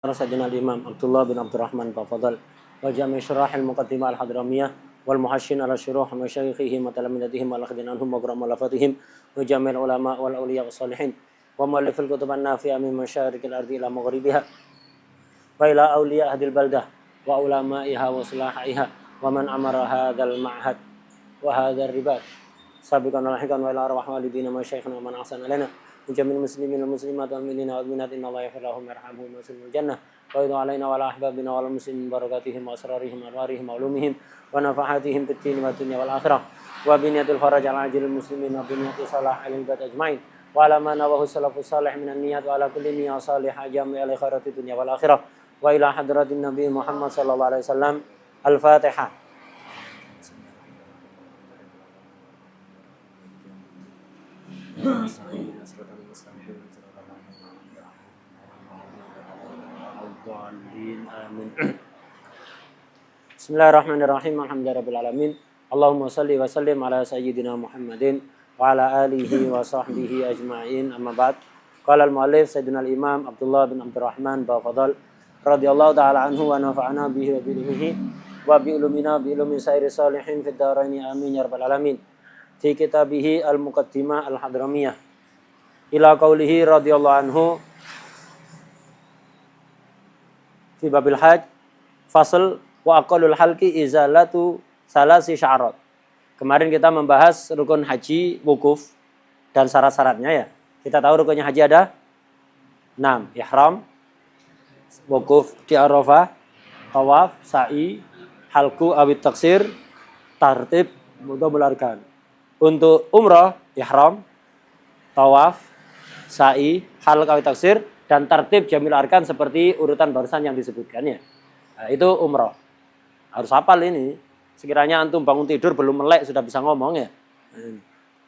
Sayyidina al-Imam Abdullah bin Abdurrahman Bafadal wa jami' syurah al-muqaddimah al-hadramiyah wal muhashin ala syuruh wa masyayikhihim wa talaminatihim wa lakhdin anhum wa gram malafatihim wa jami' ulama wal awliya wa salihin wa muallifil kutub an-nafi'ah min masyarikil ardi ila maghribiha wa ila awliya hadil baldah wa ulama'iha wa sulahiha wa man amara hadzal ma'had wa hadzal ribat sabiqan al-hikan wa ila arwah walidina masyayikhina man ahsana lana Jamil muslimin wal muslimat wal mu'minina wal mu'minat innallaha yaghfirulahum yarhamhum wa yusallimul jannah wa yudhu alaina wa ala ahbabina wal muslimin barakatihim wa asrarihim wa arwarihim wa ulumihim wa nafahatihim fid din wa dunya wal akhirah wa biniyatul faraj al ajil muslimin wa biniyatul salah alil bad ajmain wa ala ma nawahu salafus salih minan niyat wa ala kulli niyyah salihah jami' al khairati dunya wal akhirah wa ila hadratin nabi Muhammad sallallahu alaihi wasallam al-Fatihah. Bismillahirrahmanirrahim. Alhamdulillahirabbil alamin. Allahumma shalli wa sallim ala sayyidina Muhammadin wa ala alihi wa sahbihi ajma'in. Amma ba'd. Qala al-muallif Sayyidina al-Imam Abdullah bin Abdurrahman Bafadal radhiyallahu ta'ala anhu wa nafa'ana bihi wa bi ilmihi wa bi ulumina bi ilmi sairi salihin fid dharain amin ya rabbal alamin. Fi kitabihi al-muqaddimah al-hadramiyah ila qaulihi radhiyallahu anhu fi babil hajj fasl wa aqallul halqi izalatu salasi sya'rat. Kemarin kita membahas rukun haji wukuf dan syarat-syaratnya ya. Kita tahu rukunnya haji ada 6, ihram, wukuf di Arafah, tawaf, sa'i, halqu awit taksir, tartib mudhabul arkan. Untuk umrah, ihram, tawaf, sa'i, halq awit taksir, dan tertib jamil arkan seperti urutan barusan yang disebutkan ya. Nah, itu umrah. Harus hafal ini. Sekiranya antum bangun tidur belum melek sudah bisa ngomong ya.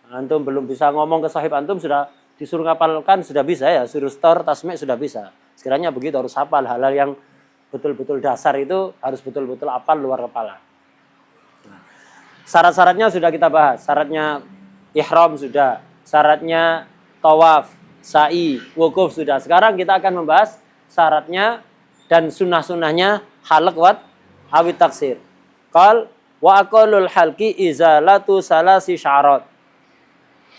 Antum belum bisa ngomong ke sahib antum sudah disuruh ngapalkan sudah bisa ya. Suruh store tasmi' sudah bisa. Sekiranya begitu harus hafal hal-hal yang betul-betul dasar itu harus betul-betul hafal luar kepala. Nah, syarat-syaratnya sudah kita bahas. Syaratnya ihram sudah. Syaratnya tawaf, sa'i, wukuf sudah. Sekarang kita akan membahas syaratnya dan sunnah-sunnahnya halq wat awit taksir. Qal wa aqallul halqi izalatu salasi sya'rat.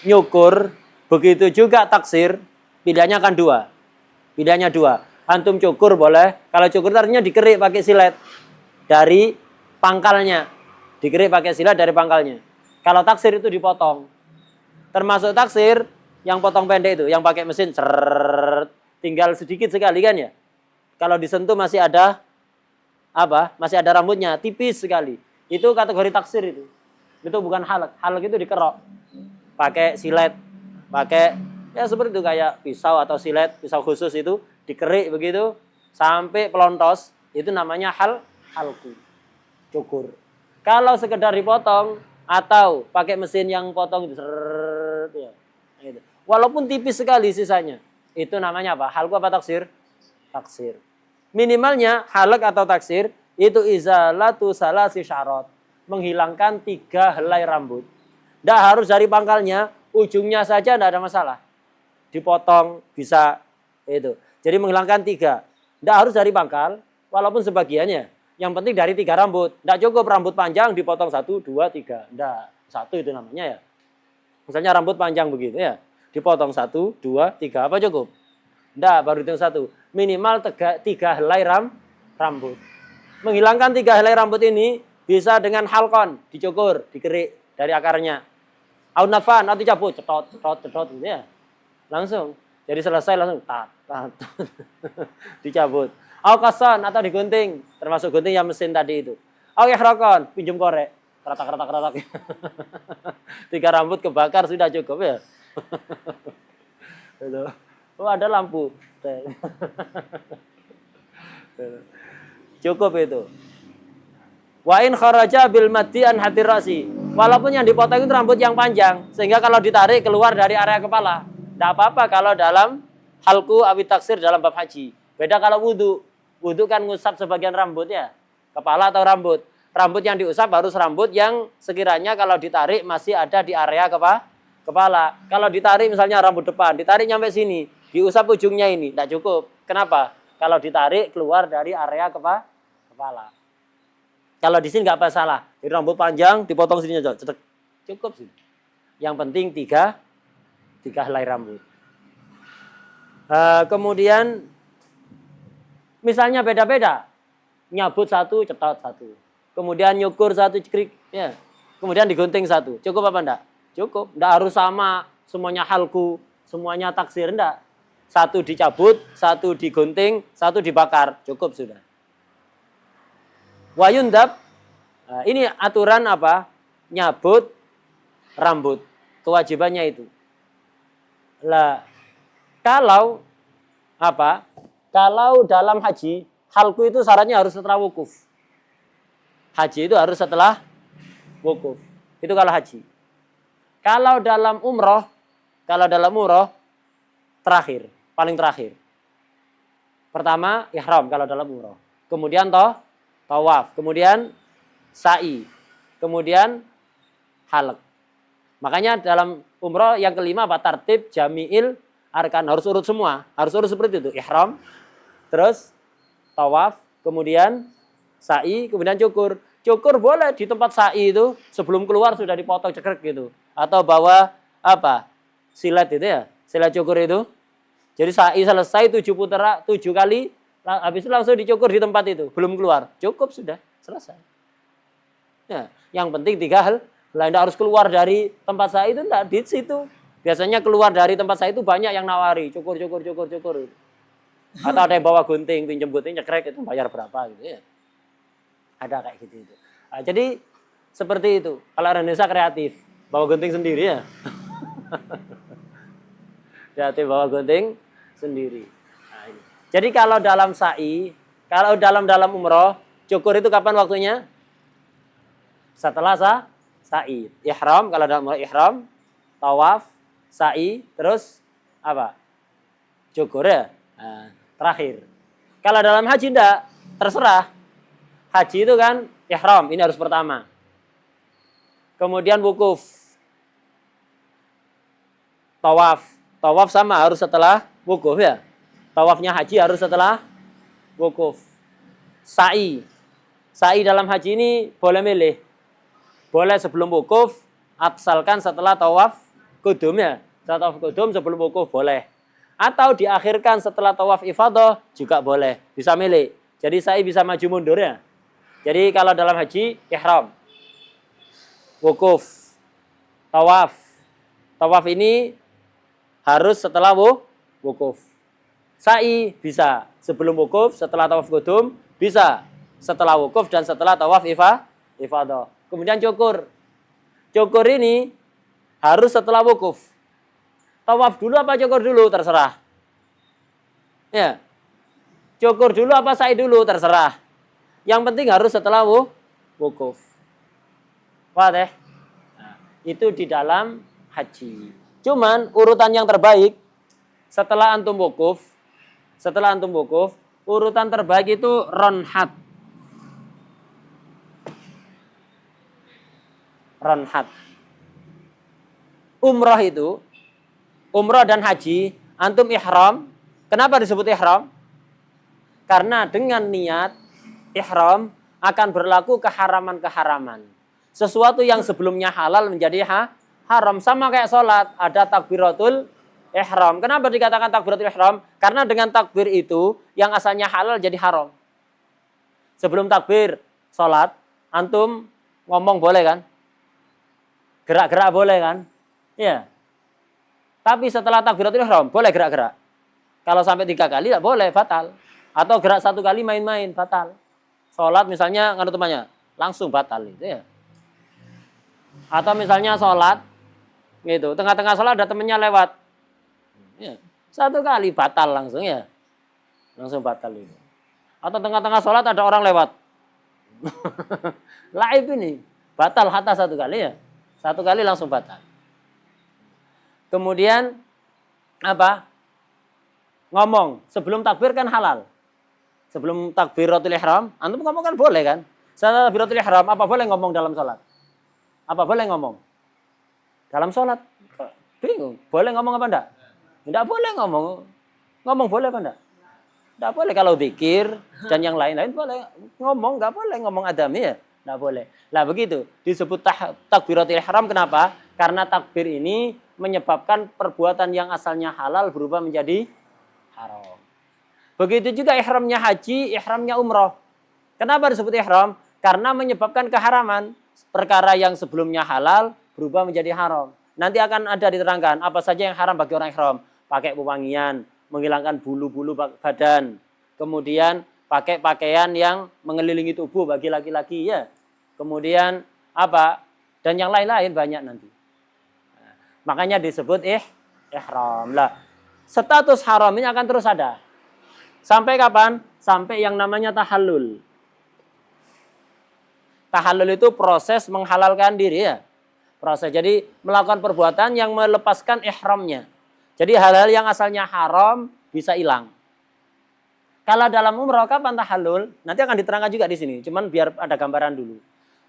Nyukur, begitu juga taksir, pilihannya kan dua. Pilihannya dua. Antum cukur boleh, kalau cukur artinya dikerik pakai silet dari pangkalnya. Dikerik pakai silet dari pangkalnya. Kalau taksir itu dipotong. Termasuk taksir yang potong pendek itu, yang pakai mesin tinggal sedikit sekali kan ya. Kalau disentuh masih ada masih ada rambutnya, tipis sekali. Itu kategori taksir itu. Itu bukan halq. Halq itu dikerok. Pakai silet, pakai ya seperti itu kayak pisau atau silet, pisau khusus itu dikerik begitu sampai pelontos, itu namanya halqu. Cukur. Kalau sekedar dipotong atau pakai mesin yang potong ya, gitu. Walaupun tipis sekali sisanya, itu namanya apa? Halqu apa taksir? Taksir. Minimalnya halq atau taksir itu izalatu salasi sya'rat, menghilangkan 3 helai rambut. Tidak harus dari pangkalnya, ujungnya saja tidak ada masalah. Dipotong bisa itu. Jadi menghilangkan 3. Tidak harus dari pangkal, walaupun sebagiannya. Yang penting dari 3 rambut. Tidak cukup rambut panjang dipotong 1, 2, 3. Tidak, 1 itu namanya ya. Misalnya rambut panjang begitu ya. Dipotong 1, 2, 3. Apa cukup? Tidak, baru hitung 1. Minimal 3 helai rambut. Menghilangkan 3 helai rambut ini bisa dengan halqon, dicukur, dikerik dari akarnya. Au nafan atau cabut, cetot gitu ya. Langsung. Jadi selesai langsung tat. Dicabut. Au qasan atau digunting, termasuk gunting yang mesin tadi itu. Au ihraqan, pinjam korek, keratak. 3 rambut kebakar sudah cukup ya. Oh, ada lampu. Cukup itu. Wa in kharaja bil maddi an hatir rasi. Walaupun yang dipotong itu rambut yang panjang, sehingga kalau ditarik keluar dari area kepala. Tidak apa-apa kalau dalam halqu awit taksir dalam bab haji. Beda kalau wudu. Wudu kan ngusap sebagian rambut ya. Kepala atau rambut. Rambut yang diusap harus rambut yang sekiranya kalau ditarik masih ada di area kepala. Kalau ditarik misalnya rambut depan, ditarik nyampe sini, diusap ujungnya ini, tidak cukup. Kenapa? Kalau ditarik keluar dari area kepala. Kalau di sini nggak masalah. Jadi rambut panjang dipotong sini aja, cukup sih. Yang penting tiga helai rambut. Kemudian misalnya beda-beda, nyabut satu, cetot satu. Kemudian nyukur satu, cekrik, ya. Kemudian digunting satu. Cukup apa enggak? Cukup. Enggak harus sama, semuanya halku, semuanya taksir, enggak. Satu dicabut, satu digunting, satu dibakar. Cukup sudah. Wayundab, ini aturan apa? Nyabut rambut. Kewajibannya itu. Lah, kalau apa? Kalau dalam haji, halku itu syaratnya harus setelah wukuf. Haji itu harus setelah wukuf. Itu kalau haji. Kalau dalam umroh terakhir, paling terakhir. Pertama ihram kalau dalam umroh. Kemudian tawaf, kemudian sa'i, kemudian halq. Makanya dalam umroh yang kelima apa? Tartib jami'il arkan, harus urut semua, harus urut seperti itu. Ihram, terus tawaf, kemudian sa'i, kemudian cukur. Cukur boleh di tempat sa'i itu sebelum keluar sudah dipotong cekrek gitu. Atau bawa apa? Silet itu ya, silet cukur itu. Jadi sa'i selesai 7 putaran, 7 kali, habis itu langsung dicukur di tempat itu, belum keluar. Cukup sudah, selesai. Ya, yang penting 3 hal. Lah tidak harus keluar dari tempat sa'i itu, enggak di situ. Biasanya keluar dari tempat sa'i itu banyak yang nawari, cukur. Atau ada yang bawa gunting, pinjam gunting, cekrek, itu bayar berapa gitu ya. Ada kayak gitu itu. Nah, jadi seperti itu. Kalau orang Indonesia kreatif, bawa gunting sendiri ya. Kreatif bawa gunting sendiri. Nah, ini. Jadi kalau dalam sa'i, kalau dalam umroh, cukur itu kapan waktunya? Setelah sa'i. Ihram, kalau dalam umroh ihram, tawaf, sa'i, terus apa? Cukur ya. Nah, terakhir. Kalau dalam haji enggak, terserah. Haji itu kan ihram, ini harus pertama. Kemudian wukuf. Tawaf sama harus setelah wukuf ya. Tawafnya haji harus setelah wukuf. Sa'i. Sa'i dalam haji ini boleh milih. Boleh sebelum wukuf, asalkan setelah tawaf kudum ya. Setelah tawaf kudum sebelum wukuf boleh. Atau diakhirkan setelah tawaf ifadah juga boleh. Bisa milih. Jadi sa'i bisa maju mundur ya. Jadi kalau dalam haji, ihram, wukuf, tawaf. Tawaf ini harus setelah wukuf. Sa'i bisa sebelum wukuf, setelah tawaf qudum, bisa setelah wukuf dan setelah tawaf ifadah. Kemudian cukur. Cukur ini harus setelah wukuf. Tawaf dulu apa cukur dulu? Terserah. Ya. Cukur dulu apa sa'i dulu? Terserah. Yang penting harus setelah wukuf. Wah deh. Nah, itu di dalam haji. Cuman urutan yang terbaik setelah antum wukuf, urutan terbaik itu ronhat. Umroh itu, umroh dan haji, antum ihram. Kenapa disebut ihram? Karena dengan niat ihram akan berlaku keharaman-keharaman. Sesuatu yang sebelumnya halal menjadi haram. Sama kayak sholat, ada takbiratul ihram. Kenapa dikatakan takbiratul ihram? Karena dengan takbir itu, yang asalnya halal jadi haram. Sebelum takbir sholat, antum ngomong boleh kan? Gerak-gerak boleh kan? Ya. Tapi setelah takbiratul ihram, boleh gerak-gerak. Kalau sampai 3 kali, tidak boleh, batal. Atau gerak 1 kali main-main, batal. Sholat misalnya nganu temannya, langsung batal itu ya. Atau misalnya sholat, gitu, tengah-tengah sholat ada temennya lewat, ya, 1 kali batal langsung ya, langsung batal itu. Atau tengah-tengah sholat ada orang lewat, laib ini, batal hatta 1 kali ya, 1 kali langsung batal. Kemudian apa? Ngomong sebelum takbir kan halal. Sebelum takbiratul ihram, antum ngomong kan boleh kan? Setelah takbiratul ihram, apa boleh ngomong dalam sholat? Apa boleh ngomong? Dalam sholat? Bingung. Boleh ngomong apa enggak? Enggak boleh ngomong. Ngomong boleh apa enggak? Tidak boleh kalau zikir dan yang lain-lain boleh ngomong, nggak boleh ngomong adami ya, nggak boleh. Lah begitu disebut takbiratul ihram. Kenapa? Karena takbir ini menyebabkan perbuatan yang asalnya halal berubah menjadi haram. Begitu juga ihramnya haji, ihramnya umroh. Kenapa disebut ihram? Karena menyebabkan keharaman. Perkara yang sebelumnya halal berubah menjadi haram. Nanti akan ada diterangkan apa saja yang haram bagi orang ihram. Pakai pewangian, menghilangkan bulu-bulu badan. Kemudian pakai pakaian yang mengelilingi tubuh bagi laki-laki ya. Kemudian apa? Dan yang lain-lain banyak nanti. Makanya disebut ihram. Lah, status haram ini akan terus ada. Sampai kapan? Sampai yang namanya tahallul. Tahallul itu proses menghalalkan diri ya. Proses. Jadi melakukan perbuatan yang melepaskan ihramnya. Jadi hal-hal yang asalnya haram bisa hilang. Kalau dalam umroh kapan tahallul? Nanti akan diterangkan juga di sini. Cuman biar ada gambaran dulu.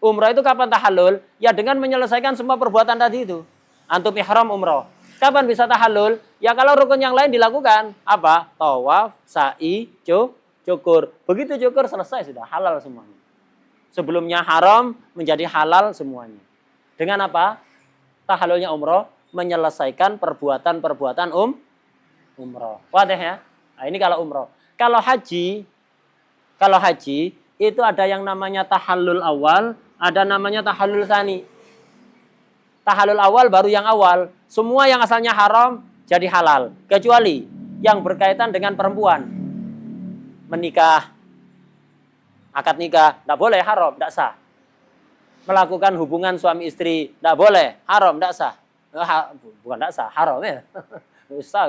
Umroh itu kapan tahallul? Ya dengan menyelesaikan semua perbuatan tadi itu. Antum ihram umroh. Kapan bisa tahallul? Ya kalau rukun yang lain dilakukan. Apa? Tawaf, sa'i, cukur. Begitu cukur selesai sudah halal semuanya. Sebelumnya haram menjadi halal semuanya. Dengan apa? Tahallulnya umroh menyelesaikan perbuatan-perbuatan umroh. Wadah ya? Nah, ini kalau umroh. Kalau haji itu ada yang namanya tahallul awal, ada namanya tahallul tsani. Tahallul awal baru yang awal. Semua yang asalnya haram jadi halal. Kecuali yang berkaitan dengan perempuan. Menikah. Akad nikah. Tidak boleh, haram, tidak sah. Melakukan hubungan suami istri. Tidak boleh, haram, tidak sah. Bukan tidak sah, haram ya.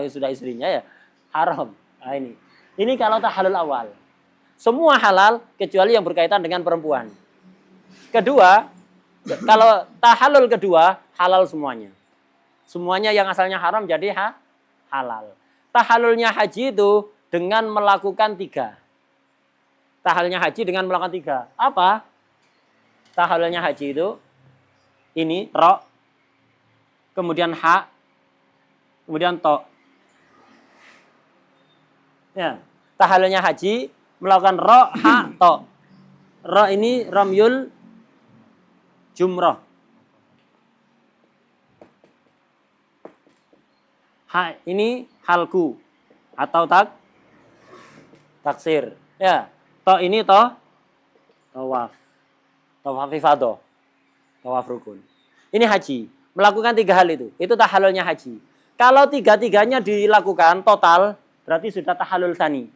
Sudah istrinya ya. Haram. Nah ini. Ini kalau tahallul awal. Semua halal kecuali yang berkaitan dengan perempuan. Kedua, kalau tahallul kedua, halal semuanya. Semuanya yang asalnya haram jadi halal. Tahallulnya haji itu dengan melakukan 3. Tahallulnya haji dengan melakukan 3. Apa? Tahallulnya haji itu, ini, ro, kemudian ha, kemudian to. Ya. Tahallulnya haji melakukan ro, ha, to. Ro ini ramyul jumroh. Ha ini halku atau taksir. Ya, to ini tawaf. Tawaf ifadah. Tawaf rukun. Ini haji. Melakukan 3 hal itu. Itu tahallulnya haji. Kalau 3-tiganya dilakukan total, berarti sudah tahallul tsani.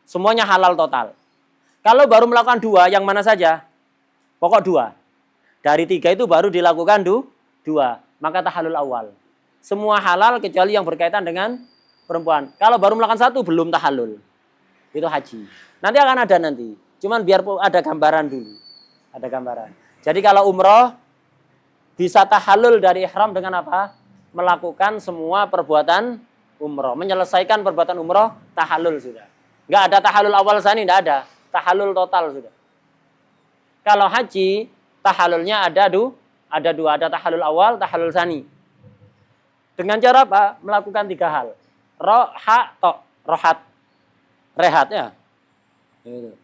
Semuanya halal total. Kalau baru melakukan 2, yang mana saja? Pokok 2. Dari 3 itu baru dilakukan 2. Maka tahallul awal. Semua halal kecuali yang berkaitan dengan perempuan. Kalau baru melakukan 1, belum tahallul. Itu haji. Nanti akan ada nanti. Cuman biar ada gambaran dulu. Ada gambaran. Jadi kalau umroh, bisa tahallul dari ihram dengan apa? Melakukan semua perbuatan umroh. Menyelesaikan perbuatan umroh, tahallul sudah. Nggak ada tahallul awal tsani, nggak ada. Tahallul total sudah. Kalau haji, tahallulnya ada 2. Ada tahallul awal, tahallul tsani. Dengan cara apa? Melakukan 3 hal. Roha, to. Rohat. Rehat ya. Gitu.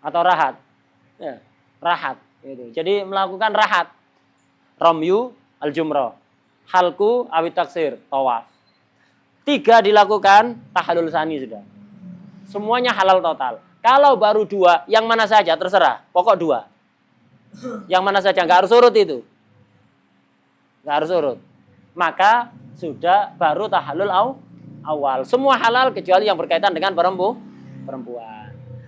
Atau rahat. Ya. Rahat. Gitu. Jadi melakukan rahat. Romyu, al-jumrah. Halku, awit taksir, tawaf. 3 dilakukan, tahallul tsani sudah. Semuanya halal total. Kalau baru 2, yang mana saja terserah. Pokok 2. Yang mana saja, nggak harus urut itu. Nggak harus urut. Maka sudah baru tahallul awal. Semua halal kecuali yang berkaitan dengan perempuan.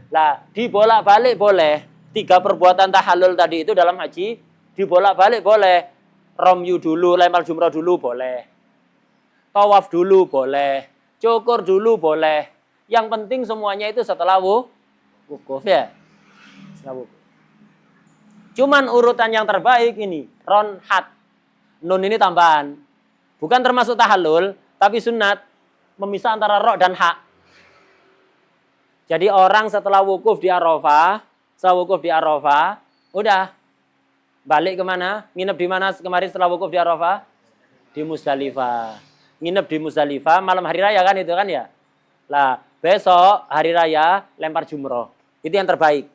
Lah, dibolak-balik boleh. 3 perbuatan tahallul tadi itu dalam haji, dibolak-balik boleh. Romyu dulu, lempar jumrah dulu boleh. Tawaf dulu boleh. Cukur dulu boleh. Yang penting semuanya itu setelah wukuf ya. Setelah wukuf. Cuman urutan yang terbaik ini, ronhat. Nun ini tambahan. Bukan termasuk tahallul, tapi sunat memisah antara ro dan ha. Jadi orang setelah wukuf di Arafah, udah balik kemana? Nginep di mana kemarin setelah wukuf di Arafah? Di Muzdalifah. Nginep di Muzdalifah malam hari raya kan itu kan ya. Lah, besok hari raya lempar jumroh. Itu yang terbaik.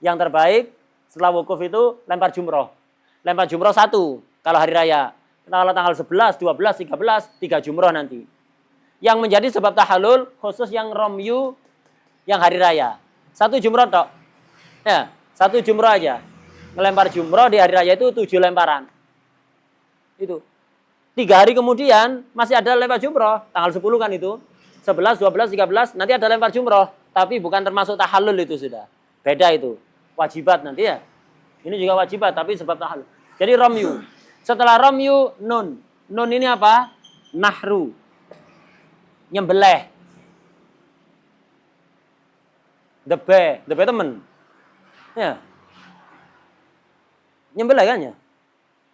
Yang terbaik setelah wukuf itu lempar jumroh. Lempar jumroh 1 kalau hari raya. Kalau tanggal 11, 12, 13, 3 jumroh nanti. Yang menjadi sebab tahallul khusus yang romyu yang hari raya. 1 jumroh tok. Ya, 1 jumroh aja. Ngelempar jumroh di hari raya itu 7 lemparan. Itu. 3 hari kemudian masih ada lempar jumroh. Tanggal 10 kan itu. 11, 12, 13 nanti ada lempar jumroh. Tapi bukan termasuk tahallul itu sudah. Beda itu. Wajibat nanti ya. Ini juga wajibat tapi sebab tahallul. Jadi romyu. Setelah romyu nun. Nun ini apa? Nahru. Nyembelih. Debe temen. Ya. Nyembelih kan ya?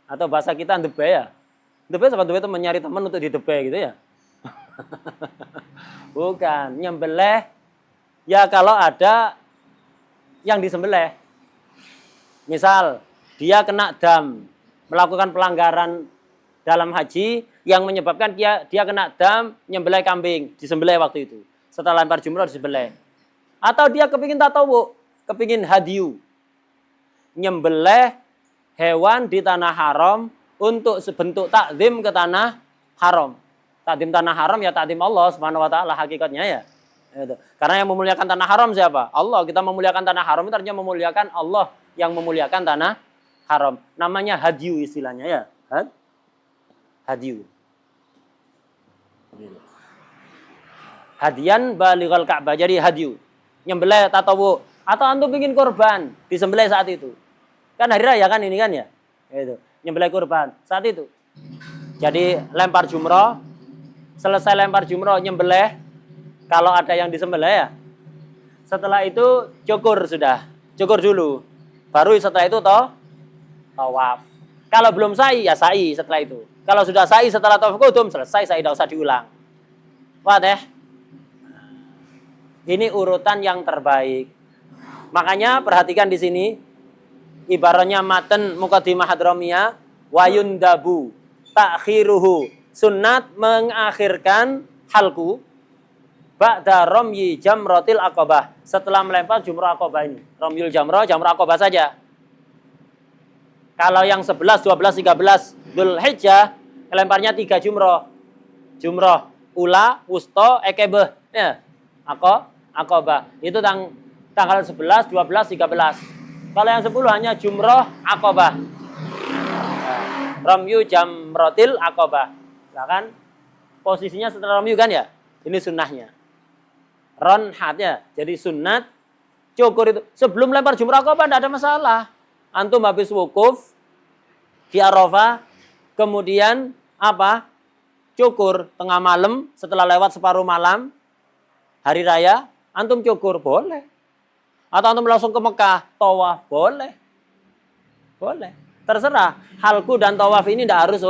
Atau bahasa kita debe ya? Debe sama debe temen nyari teman untuk didebe gitu ya? Bukan, nyembelih ya kalau ada yang disembelih. Misal dia kena dam, melakukan pelanggaran dalam haji yang menyebabkan dia kena dam, nyembelih kambing, disembelih waktu itu. Setelah lempar jumroh disembelih. Atau dia kepingin tatawu, kepingin hadiu. Nyembelih hewan di tanah haram untuk sebentuk takzim ke tanah haram. Takdim tanah haram ya takdim Allah Subhanahu wa taala hakikatnya ya. Itu. Karena yang memuliakan tanah haram siapa? Allah. Kita memuliakan tanah haram itu artinya memuliakan Allah yang memuliakan tanah haram. Namanya hadiu istilahnya ya. Hadiu. Hadian balighal Ka'bah. Jadi hadiu. Nyembelih tatawu atau antum bikin korban disembelih saat itu. Kan hari raya kan ini kan ya. Itu. Nyembelih korban saat itu. Jadi lempar jumroh. Selesai lempar jumroh nyembelih, kalau ada yang disembelih ya. Setelah itu cukur sudah, cukur dulu. Baru setelah itu tawaf. Kalau belum sa'i ya sa'i setelah itu. Kalau sudah sa'i setelah tawaf qudum selesai sa'i, tidak usah diulang. Wah deh. Ini urutan yang terbaik. Makanya perhatikan di sini ibaratnya matan muqaddimah hadramiyah wa yundabu ta'khiruhu. Sunnat mengakhirkan halku ba'da romyi jamrotil aqobah. Setelah melempar jumroh aqobah ini. Romyul jamroh aqobah saja. Kalau yang 11, 12, 13 Dzul Hijjah, lemparnya 3 jumroh. Jumroh ula, wusto, ekebeh. Ya. Aqobah. Itu tanggal 11, 12, 13. Kalau yang 10 hanya jumroh aqobah. Romyu jamrotil aqobah. Nah kan posisinya setelah romyu kan ya. Ini sunnahnya. Ronhatnya. Jadi sunat cukur itu. Sebelum lempar jumroh aqobah tidak ada masalah. Antum habis wukuf di Arafah. Kemudian apa? Cukur tengah malam. Setelah lewat separuh malam. Hari raya. Antum cukur. Boleh. Atau antum langsung ke Mekah. Tawaf. Boleh. Boleh. Terserah. Halku dan tawaf ini tidak harus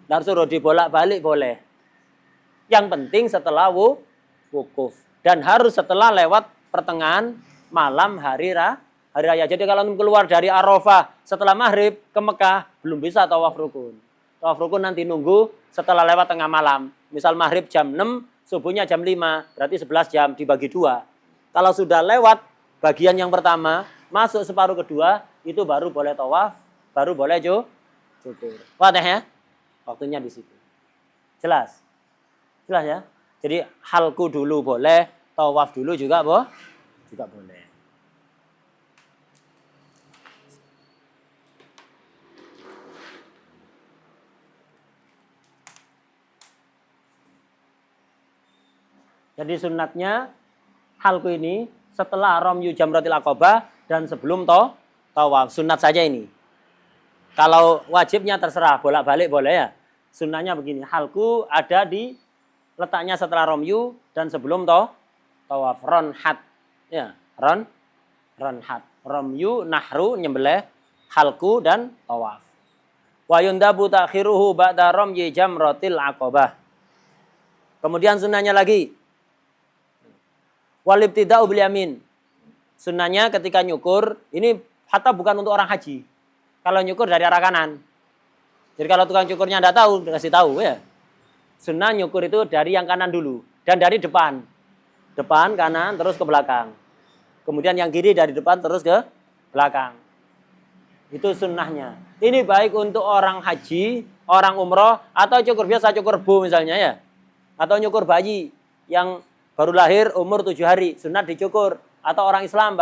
tidak suruh dibolak-balik boleh. Yang penting setelah wukuf. Dan harus setelah lewat pertengahan malam hari raya. Jadi kalau keluar dari Arafah setelah maghrib ke Mekah, belum bisa tawaf rukun. Tawaf rukun nanti nunggu setelah lewat tengah malam. Misal maghrib jam 6, subuhnya jam 5. Berarti 11 jam dibagi 2. Kalau sudah lewat bagian yang pertama, masuk separuh kedua, itu baru boleh tawaf, baru boleh cukur. Wadah ya? Waktunya di situ. Jelas? Jelas ya? Jadi halku dulu boleh, tawaf dulu juga boleh. Jadi sunatnya halku ini setelah romyu jamratil aqobah dan sebelum tawaf. Sunat saja ini. Kalau wajibnya terserah, bolak-balik boleh ya. Sunnahnya begini, halku ada di letaknya setelah romyu dan sebelum tawaf. Ronhat. Ya, ronhat. Romyu, nahru, nyembelih, halku dan tawaf. Wa yundabu ta'khiruhu ba'da romyi jamratil aqobah. Kemudian sunnahnya lagi. Walibtida'u bil yamin. Sunnahnya ketika nyukur, ini hatta bukan untuk orang haji. Kalau nyukur dari arah kanan. Jadi kalau tukang cukurnya tidak tahu, dikasih tahu ya. Sunnah nyukur itu dari yang kanan dulu dan dari depan. depan, kanan, terus ke belakang. Kemudian yang kiri dari depan terus ke belakang. Itu sunnahnya. Ini baik untuk orang haji, orang umroh, atau cukur biasa, cukur bu misalnya ya. Atau nyukur bayi yang baru lahir umur 7 hari, sunat dicukur. Atau orang Islam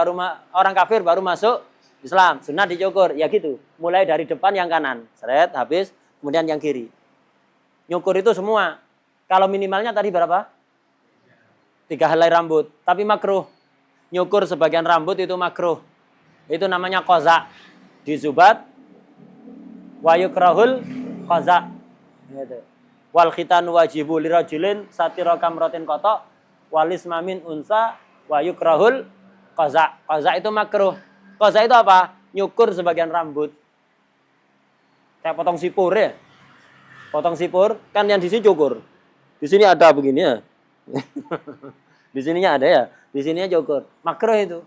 orang kafir baru masuk Islam, sunat dicukur. Ya gitu. Mulai dari depan yang kanan, seret habis, kemudian yang kiri. Nyukur itu semua. Kalau minimalnya tadi berapa? 3 helai rambut. Tapi makruh. Nyukur sebagian rambut itu makruh. Itu namanya qaza. Dizubat wa yukrahul qaza. Gitu. Wal khitan wajibu lirajulin satira kamratin qata walis mamin unsa wa yukrahul qaza. Qaza itu makruh. Qaza itu apa? Nyukur sebagian rambut. Kayak potong sipur ya. Potong sipur kan yang di sini cukur. Di sini ada begini ya. Di sininya ada ya. Di sininya cukur. Makruh itu.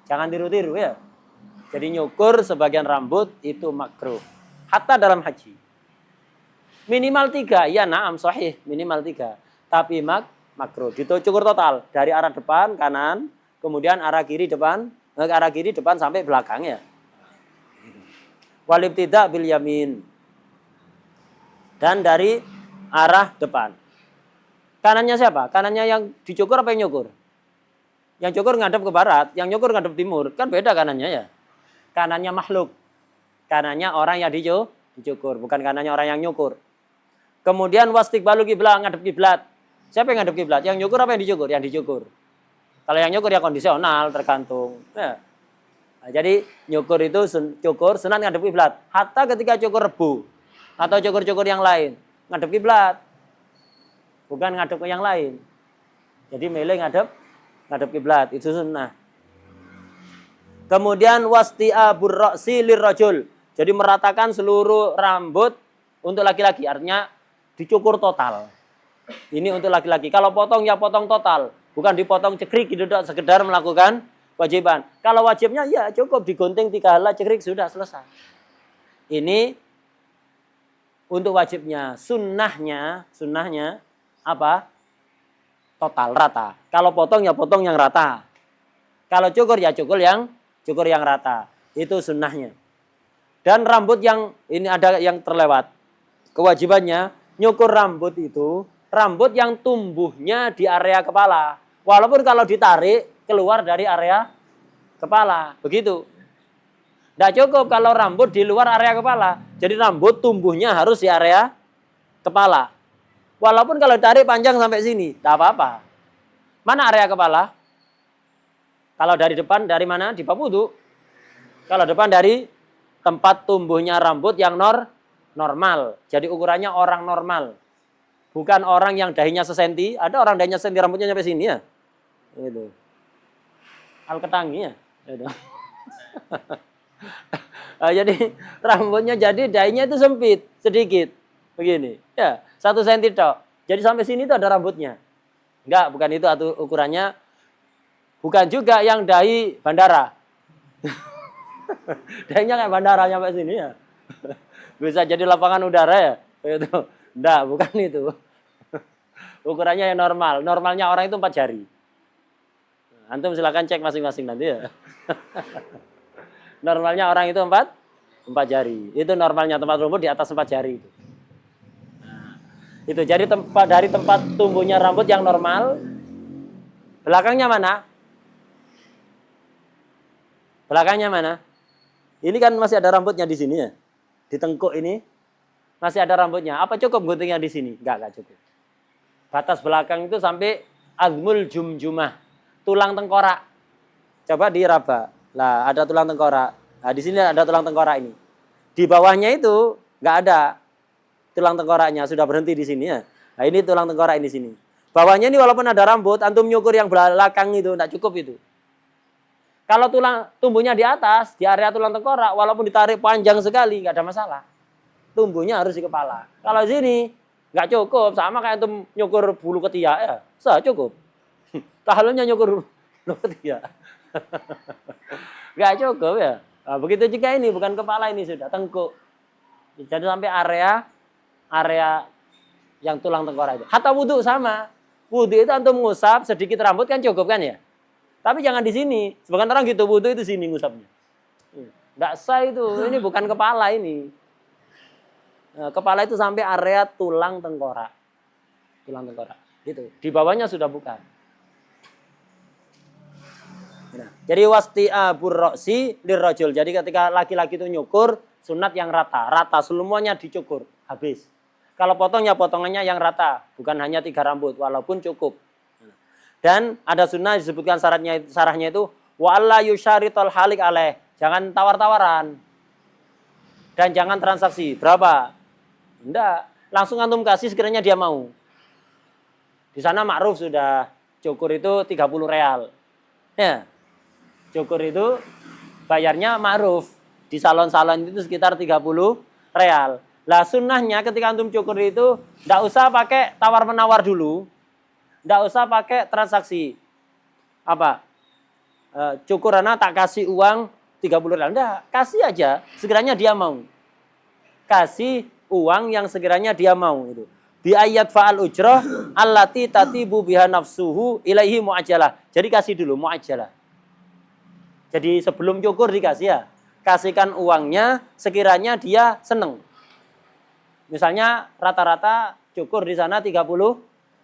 Jangan tiru-tiru ya. Jadi nyukur sebagian rambut itu makruh. Hatta dalam haji. Minimal 3. Ya na'am sahih. Minimal 3. Tapi makruh. Cukur total. Dari arah depan, kanan. Kemudian arah kiri depan. Arah kiri depan sampai belakang ya. Walib tidak bil yamin. Dan dari arah depan. Kanannya siapa? Kanannya yang dicukur apa yang nyukur? Yang cukur ngadep ke barat, yang nyukur ngadep timur. Kan beda kanannya ya. Kanannya makhluk. Kanannya orang yang dicukur, bukan kanannya orang yang nyukur. Kemudian wastiqbalu kiblat, ngadep kiblat. Siapa yang ngadep kiblat? Yang nyukur apa yang dicukur? Yang dicukur. Kalau yang nyukur ya kondisional, tergantung. Ya. Nah, jadi nyukur itu cukur sunat ngadep kiblat. Hatta ketika cukur rebu atau cukur-cukur yang lain, ngadep kiblat. Bukan ngadep ke yang lain. Jadi milih ngadep kiblat, itu sunnah. Kemudian wasti'abur ra'si lirrajul. Jadi meratakan seluruh rambut untuk laki-laki, artinya dicukur total. Ini untuk laki-laki. Kalau potong ya potong total, bukan dipotong cekrik gitu, sekedar melakukan kewajiban. Kalau wajibnya ya cukup digunting 3 helai cekrik sudah selesai. Ini untuk wajibnya. Sunnahnya apa? Total rata. Kalau potong ya potong yang rata. Kalau cukur ya cukur yang rata. Itu sunnahnya. Dan rambut yang ini ada yang terlewat. Kewajibannya nyukur rambut itu rambut yang tumbuhnya di area kepala. Walaupun kalau ditarik keluar dari area kepala. Begitu. Tidak cukup kalau rambut di luar area kepala. Jadi rambut tumbuhnya harus di area kepala. Walaupun kalau tarik panjang sampai sini, tidak apa-apa. Mana area kepala? Kalau dari depan, dari mana? Di bab wudu. Kalau depan dari tempat tumbuhnya rambut yang normal. Jadi ukurannya orang normal. Bukan orang yang dahinya sesenti. Ada orang dahinya sesenti rambutnya sampai sini ya. Itu. Al-Ketangi ya. Itu. Nah, jadi rambutnya jadi dahinya itu sempit, sedikit. Begini. Ya, 1 senti tok. Jadi sampai sini itu ada rambutnya. Enggak, bukan itu ukurannya. Bukan juga yang dahi bandara. Dahinya kayak bandara sampai sini ya. Bisa jadi lapangan udara ya. Itu. Enggak, bukan itu. Ukurannya yang normal. Normalnya orang itu 4 jari. Antum silakan cek masing-masing nanti ya. Normalnya orang itu 4 jari. Itu normalnya tempat rambut di atas 4 jari itu. Itu jadi dari tempat tumbuhnya rambut yang normal. Belakangnya mana? Belakangnya mana? Ini kan masih ada rambutnya di sini ya. Di tengkuk ini masih ada rambutnya. Apa cukup guntingnya di sini? Enggak cukup. Batas belakang itu sampai azmul jumjumah. Tulang tengkorak. Coba diraba. Lah, ada tulang tengkorak. Nah, di sini ada tulang tengkorak ini. Di bawahnya itu enggak ada tulang tengkoraknya, sudah berhenti di sini ya. Nah, ini tulang tengkorak ini sini. Bawahnya ini walaupun ada rambut, antum nyukur yang belakang itu enggak cukup itu. Kalau tulang tumbuhnya di atas, di area tulang tengkorak, walaupun ditarik panjang sekali, enggak ada masalah. Tumbuhnya harus di kepala. Kalau sini enggak cukup, sama kayak antum nyukur bulu ketiak ya. Cukup. Tahalnya nyukur bulu ketiak. Enggak cukup ya. Nah, begitu juga ini, bukan kepala ini sudah tengkuk. Jadi sampai area yang tulang tengkorak itu. Hatta wudhu sama. Wudu itu antum ngusap sedikit rambut kan cukup kan ya? Tapi jangan di sini. Sebagian orang gitu, wudu itu sini ngusapnya. Nggak sah itu. Ini bukan kepala ini. Nah, kepala itu sampai area tulang tengkorak. Tulang tengkorak. Gitu. Di bawahnya sudah bukan. Nah, jadi wasti'abur roksi lirrajul. Jadi ketika laki-laki itu nyukur, sunat yang rata. Rata, semuanya dicukur. Habis. Kalau potongnya, potongannya yang rata. Bukan hanya 3 rambut, walaupun cukup. Dan ada sunnah disebutkan sarahnya itu, wa'alla yusyaritol halik alaih. Jangan tawar-tawaran. Dan jangan transaksi. Berapa? Enggak. Langsung antum kasih sekiranya dia mau. Di sana ma'ruf sudah. Cukur itu 30 real. Ya. Cukur itu bayarnya ma'ruf. Di salon-salon itu sekitar 30 real. Lah sunnahnya ketika antum cukur itu enggak usah pakai tawar-menawar dulu. Enggak usah pakai transaksi. Apa? Cukur anak tak kasih uang 30 real. Enggak, kasih aja. Sekiranya dia mau. Kasih uang yang sekiranya dia mau. Itu. Bi ayat fa'al ujrah allati tatibu biha nafsuhu ilaihi mu'ajalah. Jadi kasih dulu mu'ajalah. Jadi sebelum cukur dikasih ya. Kasihkan uangnya sekiranya dia seneng. Misalnya rata-rata cukur di sana 30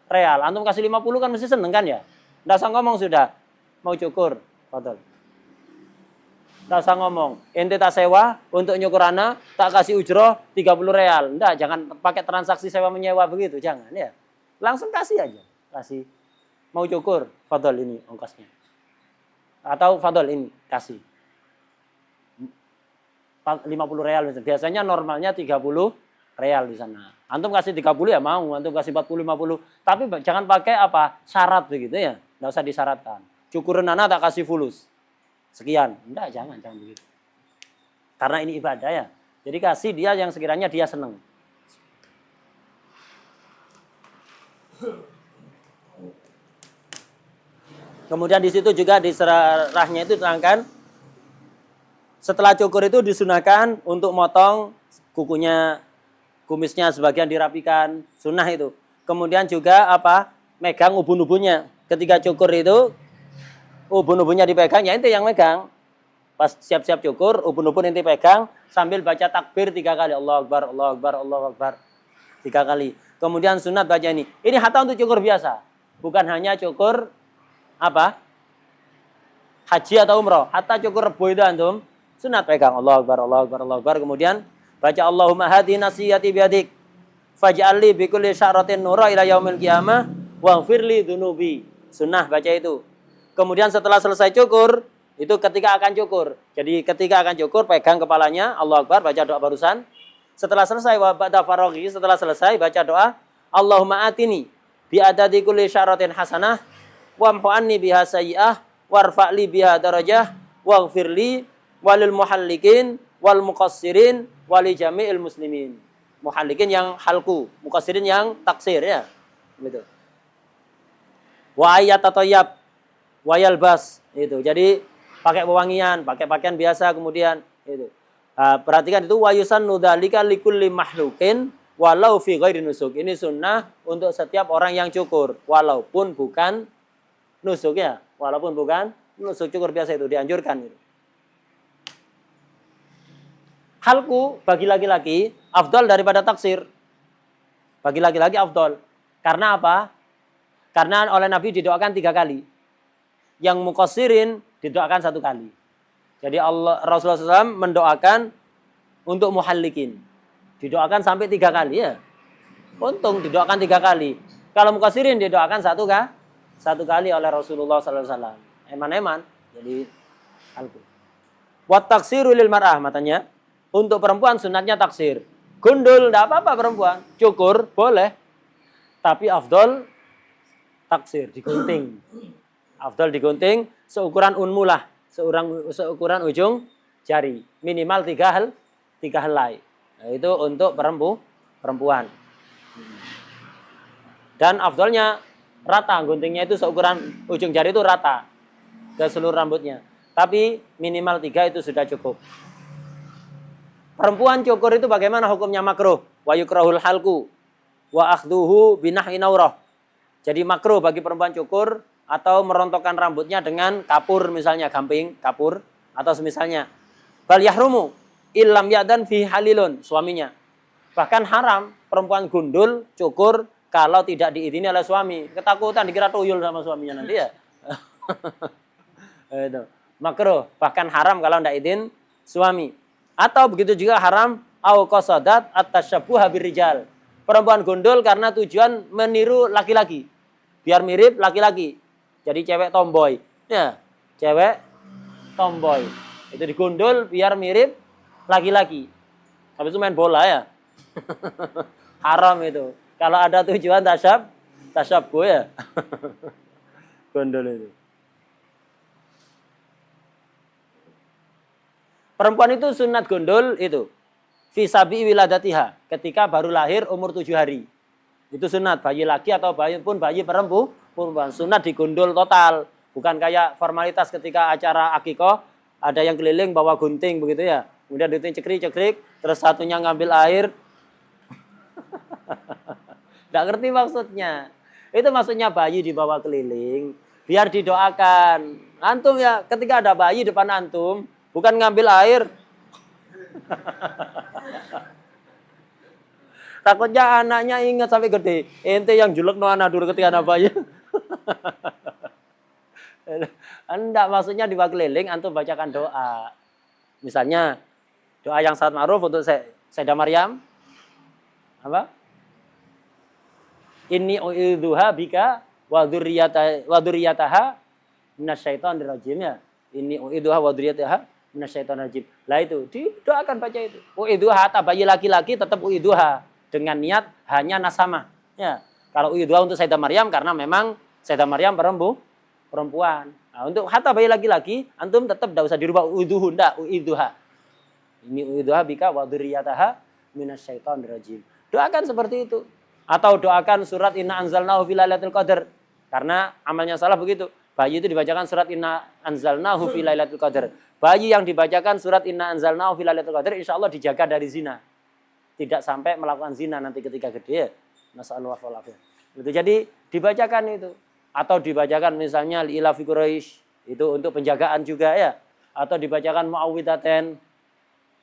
real. Antum kasih 50 kan mesti seneng kan ya? Nggak usah ngomong sudah. Mau cukur. Betul. Nggak usah ngomong. Ente tak sewa untuk nyukur anak, tak kasih ujroh 30 real. Nggak, jangan pakai transaksi sewa menyewa begitu. Jangan ya. Langsung kasih aja. Kasih. Mau cukur. Fadol ini ongkosnya. Atau fadol ini. Kasih. 50 real. Biasanya normalnya 30 real di sana. Antum kasih 30 ya mau, antum kasih 40 50. Tapi jangan pakai apa? Syarat begitu ya. Enggak usah disyaratkan. Cukurin anak tak kasih fulus. Sekian. Enggak, jangan begitu. Karena ini ibadah ya. Jadi kasih dia yang sekiranya dia senang. Kemudian di situ juga di serahnya itu terangkan setelah cukur itu disunahkan untuk motong kukunya, kumisnya sebagian dirapikan, sunnah itu. Kemudian juga apa? Megang ubun-ubunnya. Ketika cukur itu ubun-ubunnya dipegang, ya ente yang megang. Pas siap-siap cukur, ubun-ubun ente pegang sambil baca takbir 3 kali. Allahu Akbar, Allahu Akbar, Allahu Akbar. 3 kali. Kemudian sunat baca ini. Ini hatta untuk cukur biasa. Bukan hanya cukur apa? Haji atau umroh. Hatta cukur rebo itu antum. Sunat pegang Allahu Akbar, Allahu Akbar, Allahu Akbar. Kemudian baca Allahumma hadi nasiyati biadik. Faj'alli bikulli sya'ratin nura ila yaumil qiyamah. Waghfirli dunubi. Sunnah baca itu. Kemudian setelah selesai cukur, itu ketika akan cukur. Jadi ketika akan cukur, pegang kepalanya, Allahu Akbar, baca doa barusan. Setelah selesai, wa ba'da faraghi, setelah selesai, baca doa, Allahumma atini bi'adadi kulli sya'ratin hasanah, wamhu anni biha sayyi'ah, warfa'li biha darajah, waghfirli walil muhallikin, wal muqassirin, wali jami'il muslimin. Muhallikin yang halku, muqassirin yang taksir ya. Gitu. Wa ayat tatoyab, wayal bas itu. Jadi pakai pewangian, pakai pakaian biasa kemudian itu. Perhatikan itu wayusan nudzalika likulli mahlukin walau fi ghairi nusuk. Ini sunnah untuk setiap orang yang cukur walaupun bukan nusuk ya, walaupun bukan nusuk, cukur biasa itu dianjurkan itu. Halku bagi laki-laki afdal daripada taksir. Bagi laki-laki afdal. Karena apa? Karena oleh Nabi didoakan 3 kali. Yang muqassirin didoakan 1 kali. Jadi Rasulullah SAW mendoakan untuk muhallikin. Didoakan sampai 3 kali ya. Untung didoakan 3 kali. Kalau muqassirin didoakan 1 kali oleh Rasulullah SAW. Eman-eman. Jadi halku. Wat taksiru lil mar'ah matanya. Untuk perempuan sunatnya taksir. Gundul enggak apa-apa perempuan. Cukur boleh. Tapi afdol taksir, digunting. Afdol digunting seukuran unmulah, seukuran ujung jari, minimal 3 helai. Nah, itu untuk perempuan. Dan afdolnya rata, guntingnya itu seukuran ujung jari itu rata ke seluruh rambutnya. Tapi minimal 3 itu sudah cukup. Perempuan cukur itu bagaimana hukumnya? Makruh. Wa yukrahul halku wa akhduhu binahi naurah. Jadi makruh bagi perempuan cukur atau merontokkan rambutnya dengan kapur misalnya, gamping, kapur atau semisalnya. Bal yahrumu illam yadan fi halilun, suaminya. Bahkan haram perempuan gundul, cukur kalau tidak diizini oleh suami. Ketakutan dikira tuyul sama suaminya nanti ya. Itu. Makruh, bahkan haram kalau tidak izin suami. Atau begitu juga haram au qasadat at-tasyabbuha birrijal. Perempuan gundul karena tujuan meniru laki-laki. Biar mirip laki-laki. Jadi cewek tomboy. Ya, cewek tomboy. Itu digundul biar mirip laki-laki. Habis itu main bola ya. Haram itu. Kalau ada tujuan tasyabbuh ya. Gundul itu. Perempuan itu sunat gundul itu. Fisabi wiladatiha. Ketika baru lahir umur 7 hari. Itu sunat. Bayi laki atau bayi perempuan. Sunat digundul total. Bukan kayak formalitas ketika acara akikoh. Ada yang keliling bawa gunting begitu ya. Kemudian gunting cekrik-cekrik. Terus satunya ngambil air. Nggak ngerti maksudnya. Itu maksudnya bayi dibawa keliling. Biar didoakan. Antum ya ketika ada bayi depan antum. Bukan ngambil air. Takutnya anaknya ingat sampai gede. Ente yang julek no anak dulu ketika anak bayi. Enggak, maksudnya dibawa keliling, antum bacakan doa. Misalnya, doa yang sangat ma'ruf untuk Sayyidah Maryam. Apa? Inni u'idzuha bika wa dzurriyyataha minasyaitonir rajim ya. Inni u'idzuha wa dzurriyyataha minasyaitonir rajim. Lah itu, didoakan baca itu. U'idzuha bayi laki-laki tetap u'idzuha dengan niat hanya nasamah. Ya. Kalau u'idzuha untuk Sayyidah Maryam karena memang Sayyidah Maryam perempuan. Nah, untuk hatta bayi laki-laki antum tetap enggak usah dirubah u'idzuhu ndak u'idzuha. Ini u'idzuha bika wa dzurriyyataha minasyaitonir rajim. Doakan seperti itu. Atau doakan surat Inna anzalnahu fi lailatul qadar. Karena amalnya salah begitu. Bayi itu dibacakan surat Inna anzalnahu fi lailatul qadar. Bayi yang dibacakan surat Inna anzalnahu fi lailatul qadar insyaallah dijaga dari zina. Tidak sampai melakukan zina nanti ketika gede ya. Nasallahu alaihi wasallam. Jadi dibacakan itu. Atau dibacakan misalnya li'ila fi Quraisy. Itu untuk penjagaan juga ya. Atau dibacakan muawwidaten.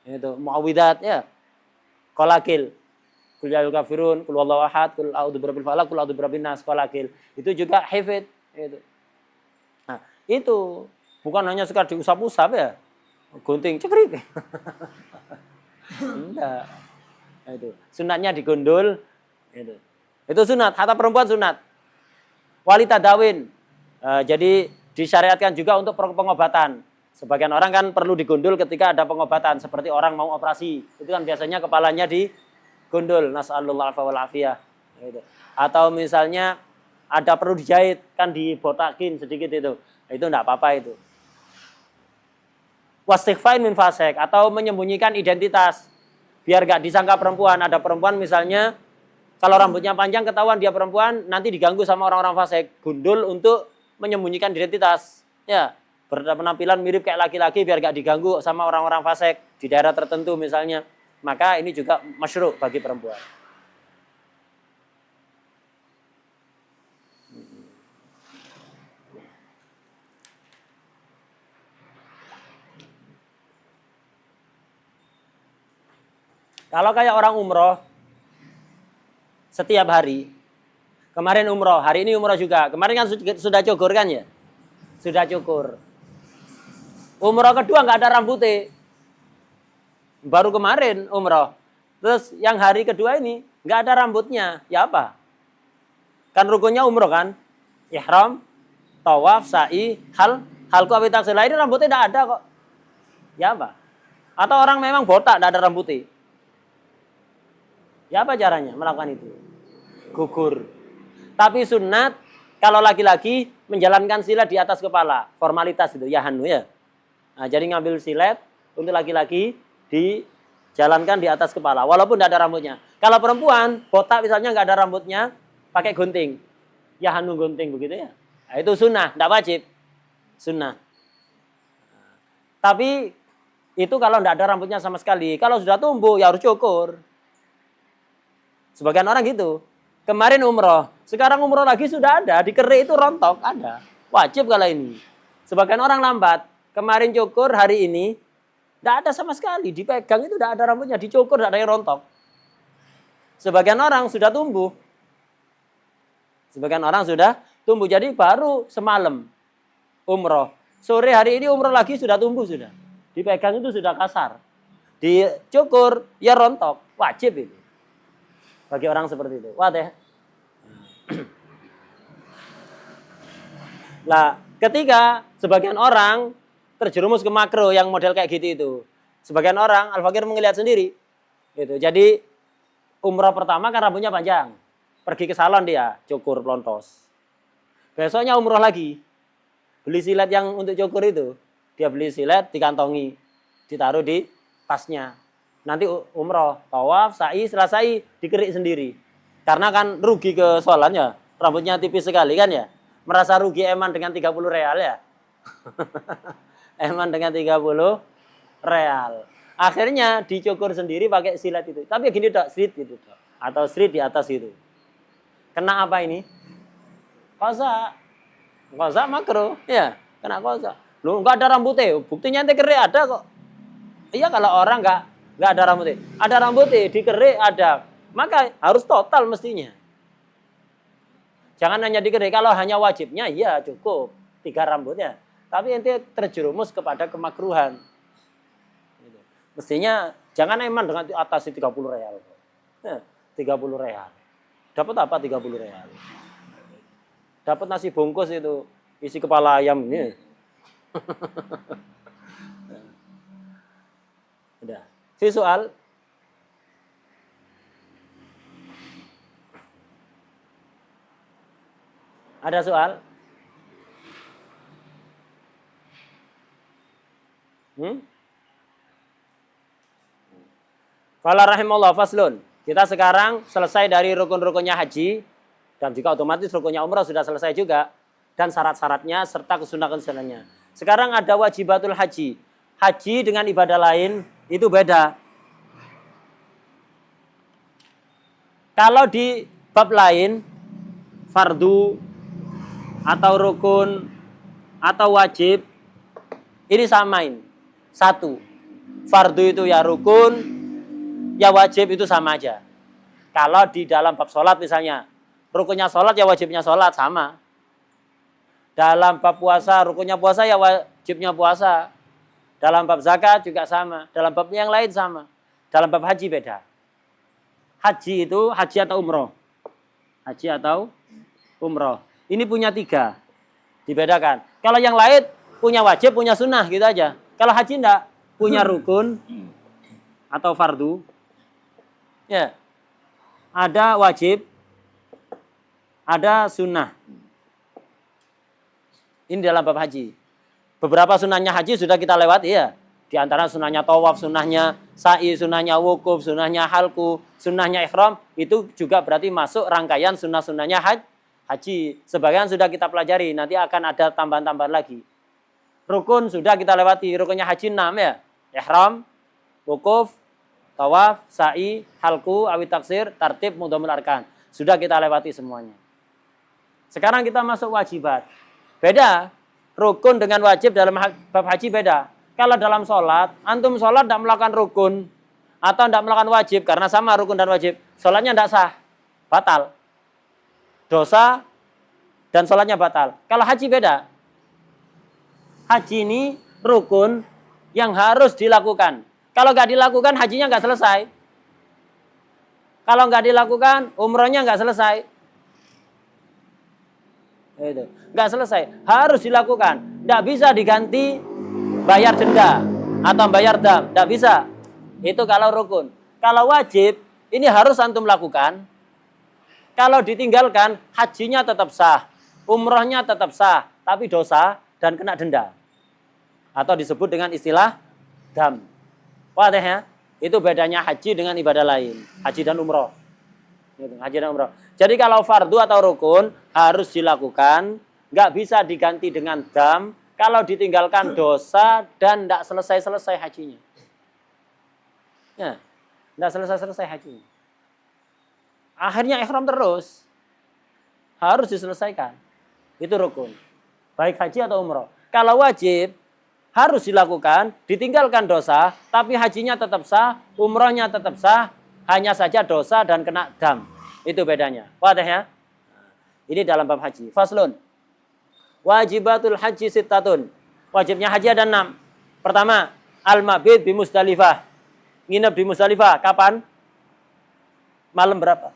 Itu muawwidat ya. Qalaqil. Qul ya ayyuhal kafirun, qul huwallahu ahad, qul a'udzu birabbil falaq, qul a'udzu birabbin nas, qalaqil. Itu juga hifdz itu. Nah, itu bukan hanya sekadar diusap-usap ya. Gunting cekrik. Enggak. Itu. Sunatnya digundul itu. Itu sunat, hatta perempuan sunat. Walita dawin. Jadi disyariatkan juga untuk pengobatan. Sebagian orang kan perlu digundul ketika ada pengobatan, seperti orang mau operasi. Itu kan biasanya kepalanya digundul, nas'alullah wal afiyah gitu. Atau misalnya ada perlu dijahit kan dibotakin sedikit itu enggak apa-apa itu. Wastighfain min fasik atau menyembunyikan identitas biar enggak disangka perempuan. Ada perempuan misalnya kalau rambutnya panjang ketahuan dia perempuan, nanti diganggu sama orang-orang fasik. Gundul untuk menyembunyikan identitas. Ya, berpenampilan mirip kayak laki-laki biar enggak diganggu sama orang-orang fasik di daerah tertentu misalnya. Maka ini juga masyru' bagi perempuan. Kalau kayak orang umroh, setiap hari, kemarin umroh, hari ini umroh juga. Kemarin kan sudah cukur kan ya? Sudah cukur. Umroh kedua nggak ada rambutnya. Baru kemarin umroh. Terus yang hari kedua ini nggak ada rambutnya. Ya apa? Kan rukunnya umroh kan? Ihram, tawaf, sa'i, halqu awi taksir. Ini rambutnya nggak ada kok. Ya apa? Atau orang memang botak nggak ada rambutnya. Ya apa caranya melakukan itu? Gugur. Tapi sunat kalau laki-laki menjalankan silet di atas kepala. Formalitas itu ya hanu ya. Nah, jadi ngambil silet untuk laki-laki dijalankan di atas kepala, walaupun tidak ada rambutnya. Kalau perempuan, botak misalnya nggak ada rambutnya, pakai gunting. Ya hanu gunting begitu ya. Nah, itu sunnah, tidak wajib. Sunnah. Tapi itu kalau tidak ada rambutnya sama sekali. Kalau sudah tumbuh, ya harus cukur. Sebagian orang gitu. Kemarin umroh, sekarang umroh lagi sudah ada, di Kerik itu rontok, ada. Wajib kalau ini. Sebagian orang lambat, kemarin cukur, hari ini, tidak ada sama sekali. Dipegang itu tidak ada rambutnya, dicukur tidak ada yang rontok. Sebagian orang sudah tumbuh. Sebagian orang sudah tumbuh, jadi baru semalam umroh. Sore hari ini umroh lagi sudah tumbuh sudah. Dipegang itu sudah kasar. Dicukur, ya rontok. Wajib itu. Bagi orang seperti itu. Wah deh. Nah, ketika sebagian orang terjerumus ke makro yang model kayak gitu itu. Sebagian orang, Al-Fakir melihat sendiri. Gitu. Jadi, umroh pertama kan rambutnya panjang. Pergi ke salon dia, cukur pelontos. Besoknya umroh lagi. Beli silet yang untuk cukur itu. Dia beli silet, dikantongi. Ditaruh di tasnya. Nanti umroh, tawaf, sa'i, setelah sa'i, dikerik sendiri. Karena kan rugi ke sholatnya. Rambutnya tipis sekali kan ya. Merasa rugi eman dengan 30 real ya. Eman dengan 30 real. Akhirnya dicukur sendiri pakai silet itu. Tapi gini dok, srit gitu dok. Atau srit di atas itu. Kena apa ini? Kosa. Kosa makro. Ya, kena kosa. Loh, enggak ada rambutnya. Buktinya ente kerik ada kok. Iya kalau orang enggak ada rambutnya. Ada rambutnya, dikerik ada. Maka harus total mestinya. Jangan hanya dikerik. Kalau hanya wajibnya, iya cukup. 3 rambutnya. Tapi ente terjerumus kepada kemakruhan. Mestinya jangan eman dengan atas 30 real. 30 real. Dapat apa 30 real? Dapat nasi bungkus itu. Isi kepala ayam ini. Udah. Si soal. Ada soal? Qala rahimallahu faslun. Kita sekarang selesai dari rukun-rukunnya haji. Dan juga otomatis rukunnya umrah sudah selesai juga. Dan syarat-syaratnya serta kesunahan-kesunahnya. Sekarang ada wajibatul haji. Haji dengan ibadah lain itu beda. Kalau di bab lain, fardu atau rukun atau wajib, ini samain. Satu, fardu itu ya rukun, ya wajib itu sama aja. Kalau di dalam bab sholat misalnya, rukunnya sholat ya wajibnya sholat sama. Dalam bab puasa, rukunnya puasa ya wajibnya puasa. Dalam bab zakat juga sama. Dalam bab yang lain sama. Dalam bab haji beda. Haji itu haji atau umroh. Haji atau umroh. Ini punya 3. Dibedakan. Kalau yang lain punya wajib, punya sunnah gitu aja. Kalau haji enggak, punya rukun atau fardu. Ya. Ada wajib, ada sunnah. Ini dalam bab haji. Beberapa sunnahnya haji sudah kita lewati ya. Di antara sunnahnya tawaf, sunnahnya sa'i, sunnahnya wukuf, sunnahnya halku, sunnahnya ihram. Itu juga berarti masuk rangkaian sunnah-sunnahnya haji. Sebagian sudah kita pelajari. Nanti akan ada tambahan-tambahan lagi. Rukun sudah kita lewati. Rukunnya haji 6 ya. Ihram, wukuf, tawaf, sa'i, halku, awit taksir, tartib, mudhamul arkan. Sudah kita lewati semuanya. Sekarang kita masuk wajibat. Beda. Rukun dengan wajib dalam bab haji beda. Kalau dalam sholat, antum sholat tidak melakukan rukun atau tidak melakukan wajib karena sama rukun dan wajib, sholatnya tidak sah, batal, dosa dan sholatnya batal. Kalau haji beda. Haji ini rukun yang harus dilakukan. Kalau nggak dilakukan, hajinya nggak selesai. Kalau nggak dilakukan, umrohnya nggak selesai. Itu nggak selesai, harus dilakukan. Nggak bisa diganti bayar denda atau bayar dam, nggak bisa. Itu kalau rukun. Kalau wajib, ini harus antum lakukan. Kalau ditinggalkan, hajinya tetap sah, umrohnya tetap sah, tapi dosa dan kena denda. Atau disebut dengan istilah dam. Wah deh ya, itu bedanya haji dengan ibadah lain, haji dan umroh. Haji dan umroh. Jadi kalau fardu atau rukun harus dilakukan, nggak bisa diganti dengan dam. Kalau ditinggalkan dosa dan tidak selesai-selesai hajinya. Ya, tidak selesai-selesai hajinya. akhirnya ihram terus. Harus diselesaikan. Itu rukun. Baik haji atau umroh. Kalau wajib, harus dilakukan, ditinggalkan dosa, tapi hajinya tetap sah, umrohnya tetap sah, hanya saja dosa dan kena dam. Itu bedanya. Wadah ya? Ini dalam bab haji. Faslun. Wajibatul haji sittatun. Wajibnya haji ada 6. Pertama, al-mabit di Musdalifah. Nginep di Musdalifah. Kapan? Malam berapa?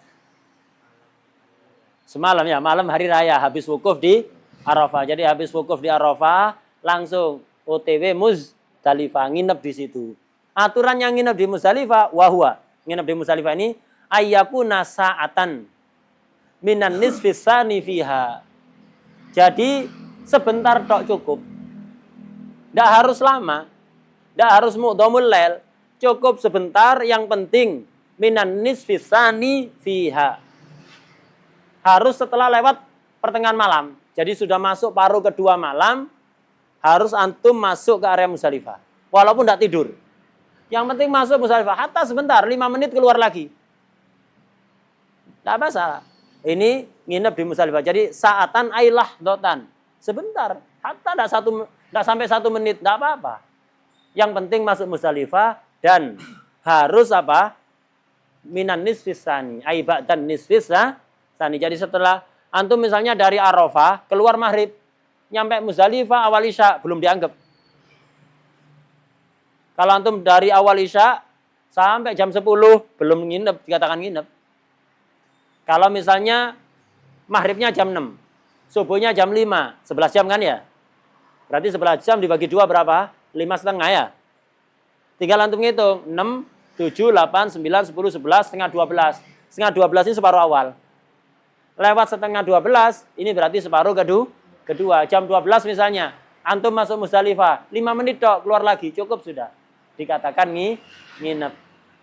Semalam ya, malam hari raya. Habis wukuf di Arafah. Jadi habis wukuf di Arafah, langsung OTW Musdalifah. Nginep di situ. Aturan yang nginep di Musdalifah, wahwa. Nginep di Musdalifah ini, ayyakuna sa'atan minan nisfis sani fiha. Jadi, sebentar tok cukup. Tidak harus lama. Tidak harus mu'dhamul lail. Cukup sebentar, yang penting minan nisfis sani fiha. Harus setelah lewat pertengahan malam. Jadi sudah masuk paruh kedua malam, harus antum masuk ke area Musdalifah. Walaupun tidak tidur. Yang penting masuk Musdalifah. Hatta sebentar, 5 menit keluar lagi. Tidak masalah. Ini nginep di Musdalifah. Jadi saatan ailah dotan. Sebentar. Hatta tidak sampai 1 menit. Tidak apa-apa. Yang penting masuk Musdalifah dan harus apa? Minan nisfis sani. Aibak dan nisfis sani. Jadi setelah antum misalnya dari Arafah keluar maghrib, nyampe Musdalifah awal isya belum dianggap. Kalau antum dari awal isya sampai jam 10 belum nginep, dikatakan nginep. Kalau misalnya maghribnya jam 6, subuhnya jam 5, 11 jam kan ya? Berarti 11 jam dibagi 2 berapa? 5,5 ya? Tinggal antum ngitung, 6, 7, 8, 9, 10, 11, setengah 12. Setengah 12 ini separuh awal. Lewat setengah 12, ini berarti separuh kedua. Jam 12 misalnya, antum masuk Musdalifah, 5 menit dok, keluar lagi, cukup sudah. Dikatakan nginep.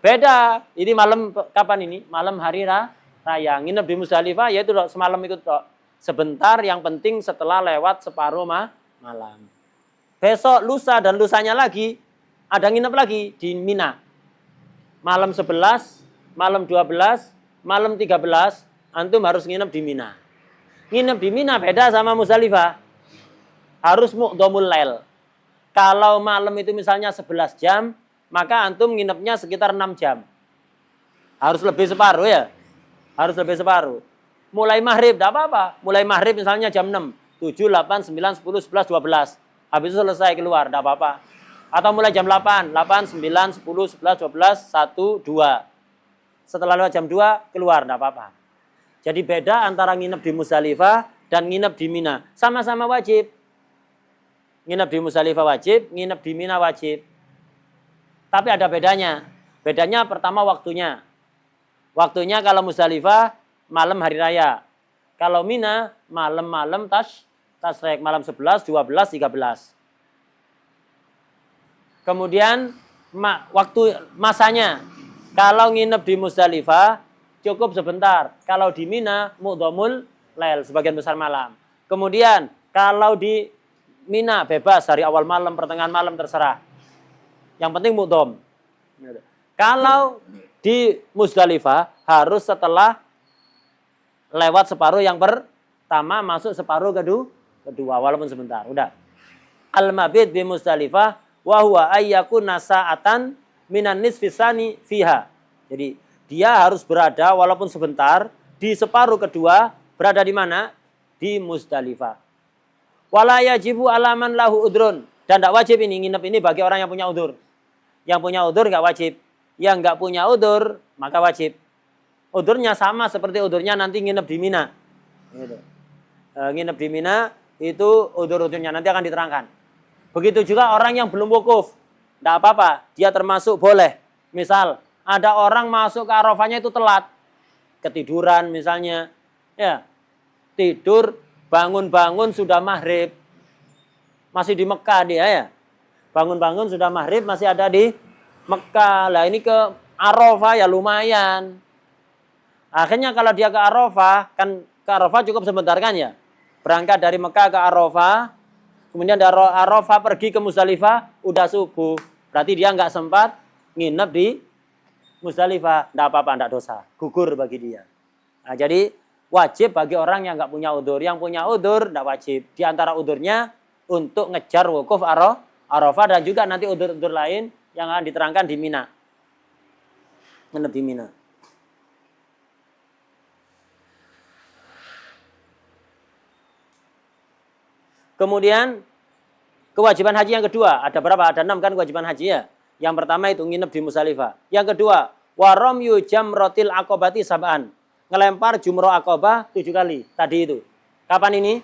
Beda, ini malam kapan ini? Malam hari raya. Nginep di Musdalifah, yaitu dok, semalam ikut dok. Sebentar, yang penting setelah lewat separuh malam. Besok, lusa dan lusanya lagi, ada nginep lagi di Mina. Malam 11, malam 12, malam 13, antum harus nginep di Mina. Nginep di Mina beda sama Musdalifah. Harus mu'dhamul lail. Kalau malam itu misalnya 11 jam, maka antum nginepnya sekitar 6 jam. Harus lebih separuh ya. Harus lebih separuh. Mulai maghrib, tidak apa-apa. Mulai maghrib misalnya jam 6. 7, 8, 9, 10, 11, 12. Habis itu selesai keluar, tidak apa-apa. Atau mulai jam 8. 8, 9, 10, 11, 12, 1, 2. Setelah lewat jam 2, keluar, tidak apa-apa. Jadi beda antara nginep di Musdalifah dan nginep di Mina. Sama-sama wajib. Nginep di Musdalifah wajib, nginep di Mina wajib. Tapi ada bedanya. Bedanya pertama waktunya. Waktunya kalau Musdalifah malam hari raya. Kalau Mina malam-malam tasrek, malam 11, 12, 13. Kemudian waktu masanya. Kalau nginep di Musdalifah cukup sebentar. Kalau di Mina, mu'dhamul lail, sebagian besar malam. Kemudian, kalau di Mina, bebas, dari awal malam, pertengahan malam, terserah. Yang penting mu'dham. Kalau di Musdalifah, harus setelah lewat separuh yang pertama, masuk separuh kedua, walaupun sebentar. Udah. Al-mabit di Musdalifah, wahuwa ayyakuna sa'atan minan nisfisani fiha. Jadi, dia harus berada walaupun sebentar di separuh kedua, berada di mana? Di Musdalifah. Wala yajibu alaman lahu udrun. Dan tidak wajib ini, nginep ini bagi orang yang punya udur. Yang punya udur nggak wajib. Yang nggak punya udur, maka wajib. Udurnya sama seperti udurnya nanti nginep di Mina. Gitu. Nginep di Mina, itu udur-udurnya nanti akan diterangkan. Begitu juga orang yang belum wukuf. Tidak apa-apa, dia termasuk boleh. Misal, ada orang masuk ke Arafahnya itu telat. Ketiduran misalnya. Ya, tidur, bangun-bangun sudah maghrib. Masih di Mekah dia ya. Bangun-bangun sudah maghrib masih ada di Mekah. Lah ini ke Arafah ya lumayan. Akhirnya kalau dia ke Arafah, kan ke Arafah cukup sebentar kan ya. Berangkat dari Mekah ke Arafah, kemudian dari Arafah pergi ke Musdalifah, udah subuh. Berarti dia nggak sempat nginep di Musdalifah. Nggak apa-apa, nggak dosa. Gugur bagi dia. Nah, jadi wajib bagi orang yang nggak punya udzur. Yang punya udzur tidak wajib. Di antara udzurnya untuk ngejar wukuf Arafah dan juga nanti udzur-udzur lain yang akan diterangkan di Mina. Nginep di Mina. Kemudian kewajiban haji yang kedua, ada berapa? Ada 6 kan kewajiban haji ya. Yang pertama itu nginep di Musdalifah. Yang kedua, waramyu jamratil aqobati sab'an. Ngelempar jumroh Aqobah 7 kali. Tadi itu. Kapan ini?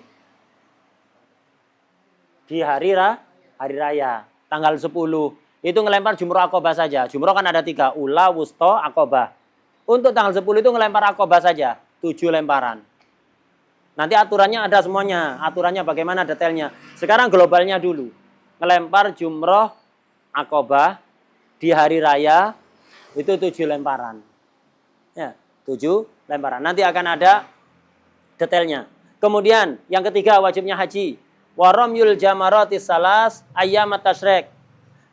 Di hari raya. Tanggal 10. Itu ngelempar jumroh Aqobah saja. Jumroh kan ada 3. Ula, wusto, Aqobah. Untuk tanggal 10 itu ngelempar Aqobah saja. 7 lemparan. Nanti aturannya ada semuanya. Aturannya bagaimana detailnya. Sekarang globalnya dulu. Ngelempar jumroh Aqobah di hari raya itu 7 lemparan. Ya, 7 lemparan. Nanti akan ada detailnya. Kemudian yang ketiga wajibnya haji. Waramyul jamaratis salas ayyamat tasyrik.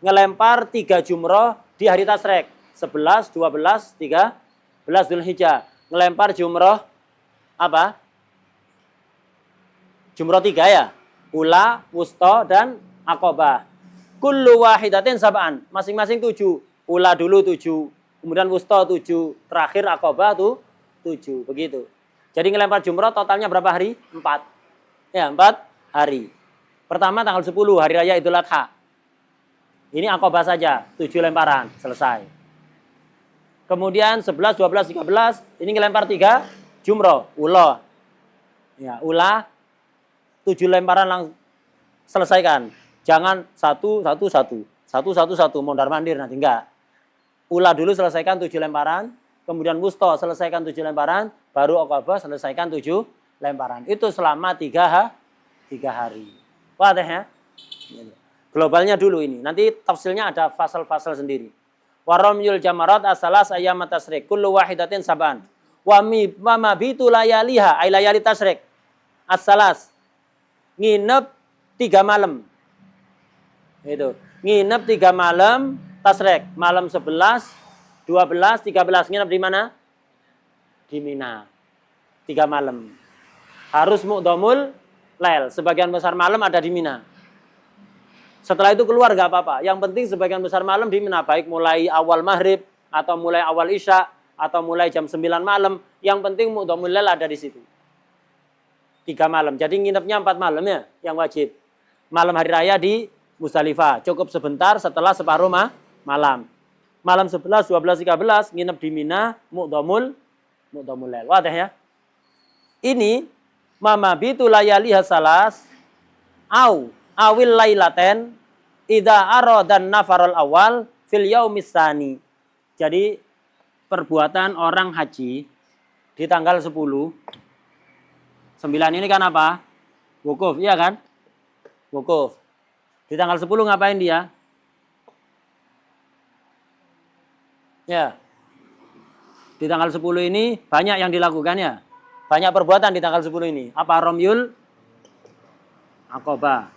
Ngelempar 3 jumroh di hari tasyrik. 11, 12, 13 Dzulhijjah. Ngelempar jumroh apa? Jumroh 3 ya. Ula, wusto, dan Aqobah. Kullu wahidatin sab'an. Masing-masing 7. Ula dulu 7. Kemudian wusto 7. Terakhir Aqobah tuh 7. Begitu. Jadi ngelempar jumroh totalnya berapa hari? 4. Ya, 4 hari. Pertama tanggal 10 hari raya Idul Adha. Ini Aqobah saja. 7 lemparan. Selesai. Kemudian 11, 12, 13. Ini ngelempar 3 jumroh. Ula. Ya, ula 7 lemparan langsung selesaikan. Jangan 1, 1, 1. 1, 1, 1. Mondar mandir nanti. Enggak. Ula dulu selesaikan 7 lemparan. Kemudian wusto selesaikan 7 lemparan. Baru Aqobah selesaikan 7 lemparan. Itu selama 3 hari. Wadah ya? Globalnya dulu ini. Nanti tafsilnya ada fasal-fasal sendiri. Waramyul jamarat as-salas ayyamat tasyrik. Kullu wahidatin sab'an. Wa mabitu layaliha ay layali tasyrik. As-salas. Nginep 3 malam. Itu. Nginep 3 malam tasyrik. Malam 11, 12, 13. Nginep di mana? Di Mina. 3 malam. Harus mu'dhamul lail. Sebagian besar malam ada di Mina. Setelah itu keluar gak apa-apa. Yang penting sebagian besar malam di Mina. Baik mulai awal maghrib, atau mulai awal isya, atau mulai jam 9 malam. Yang penting mu'dhamul lail ada di situ. 3 malam. Jadi nginepnya 4 malam ya, yang wajib. Malam hari raya di Musdalifah. Cukup sebentar setelah separuh malam. Malam 11, 12, 13 nginep di Mina, mu'dhamul lail. Wadah ya? Ini mamabitu layali hasalas awil lailaten idza aradan nafarul awal fil yaumis tsani. Jadi perbuatan orang haji di tanggal 10. 9 ini kan apa? Wukuf, iya kan? Wukuf. Di tanggal 10 ngapain dia? Ya. Di tanggal 10 ini banyak yang dilakukan ya. Banyak perbuatan di tanggal 10 ini. Apa? Romyul Aqobah.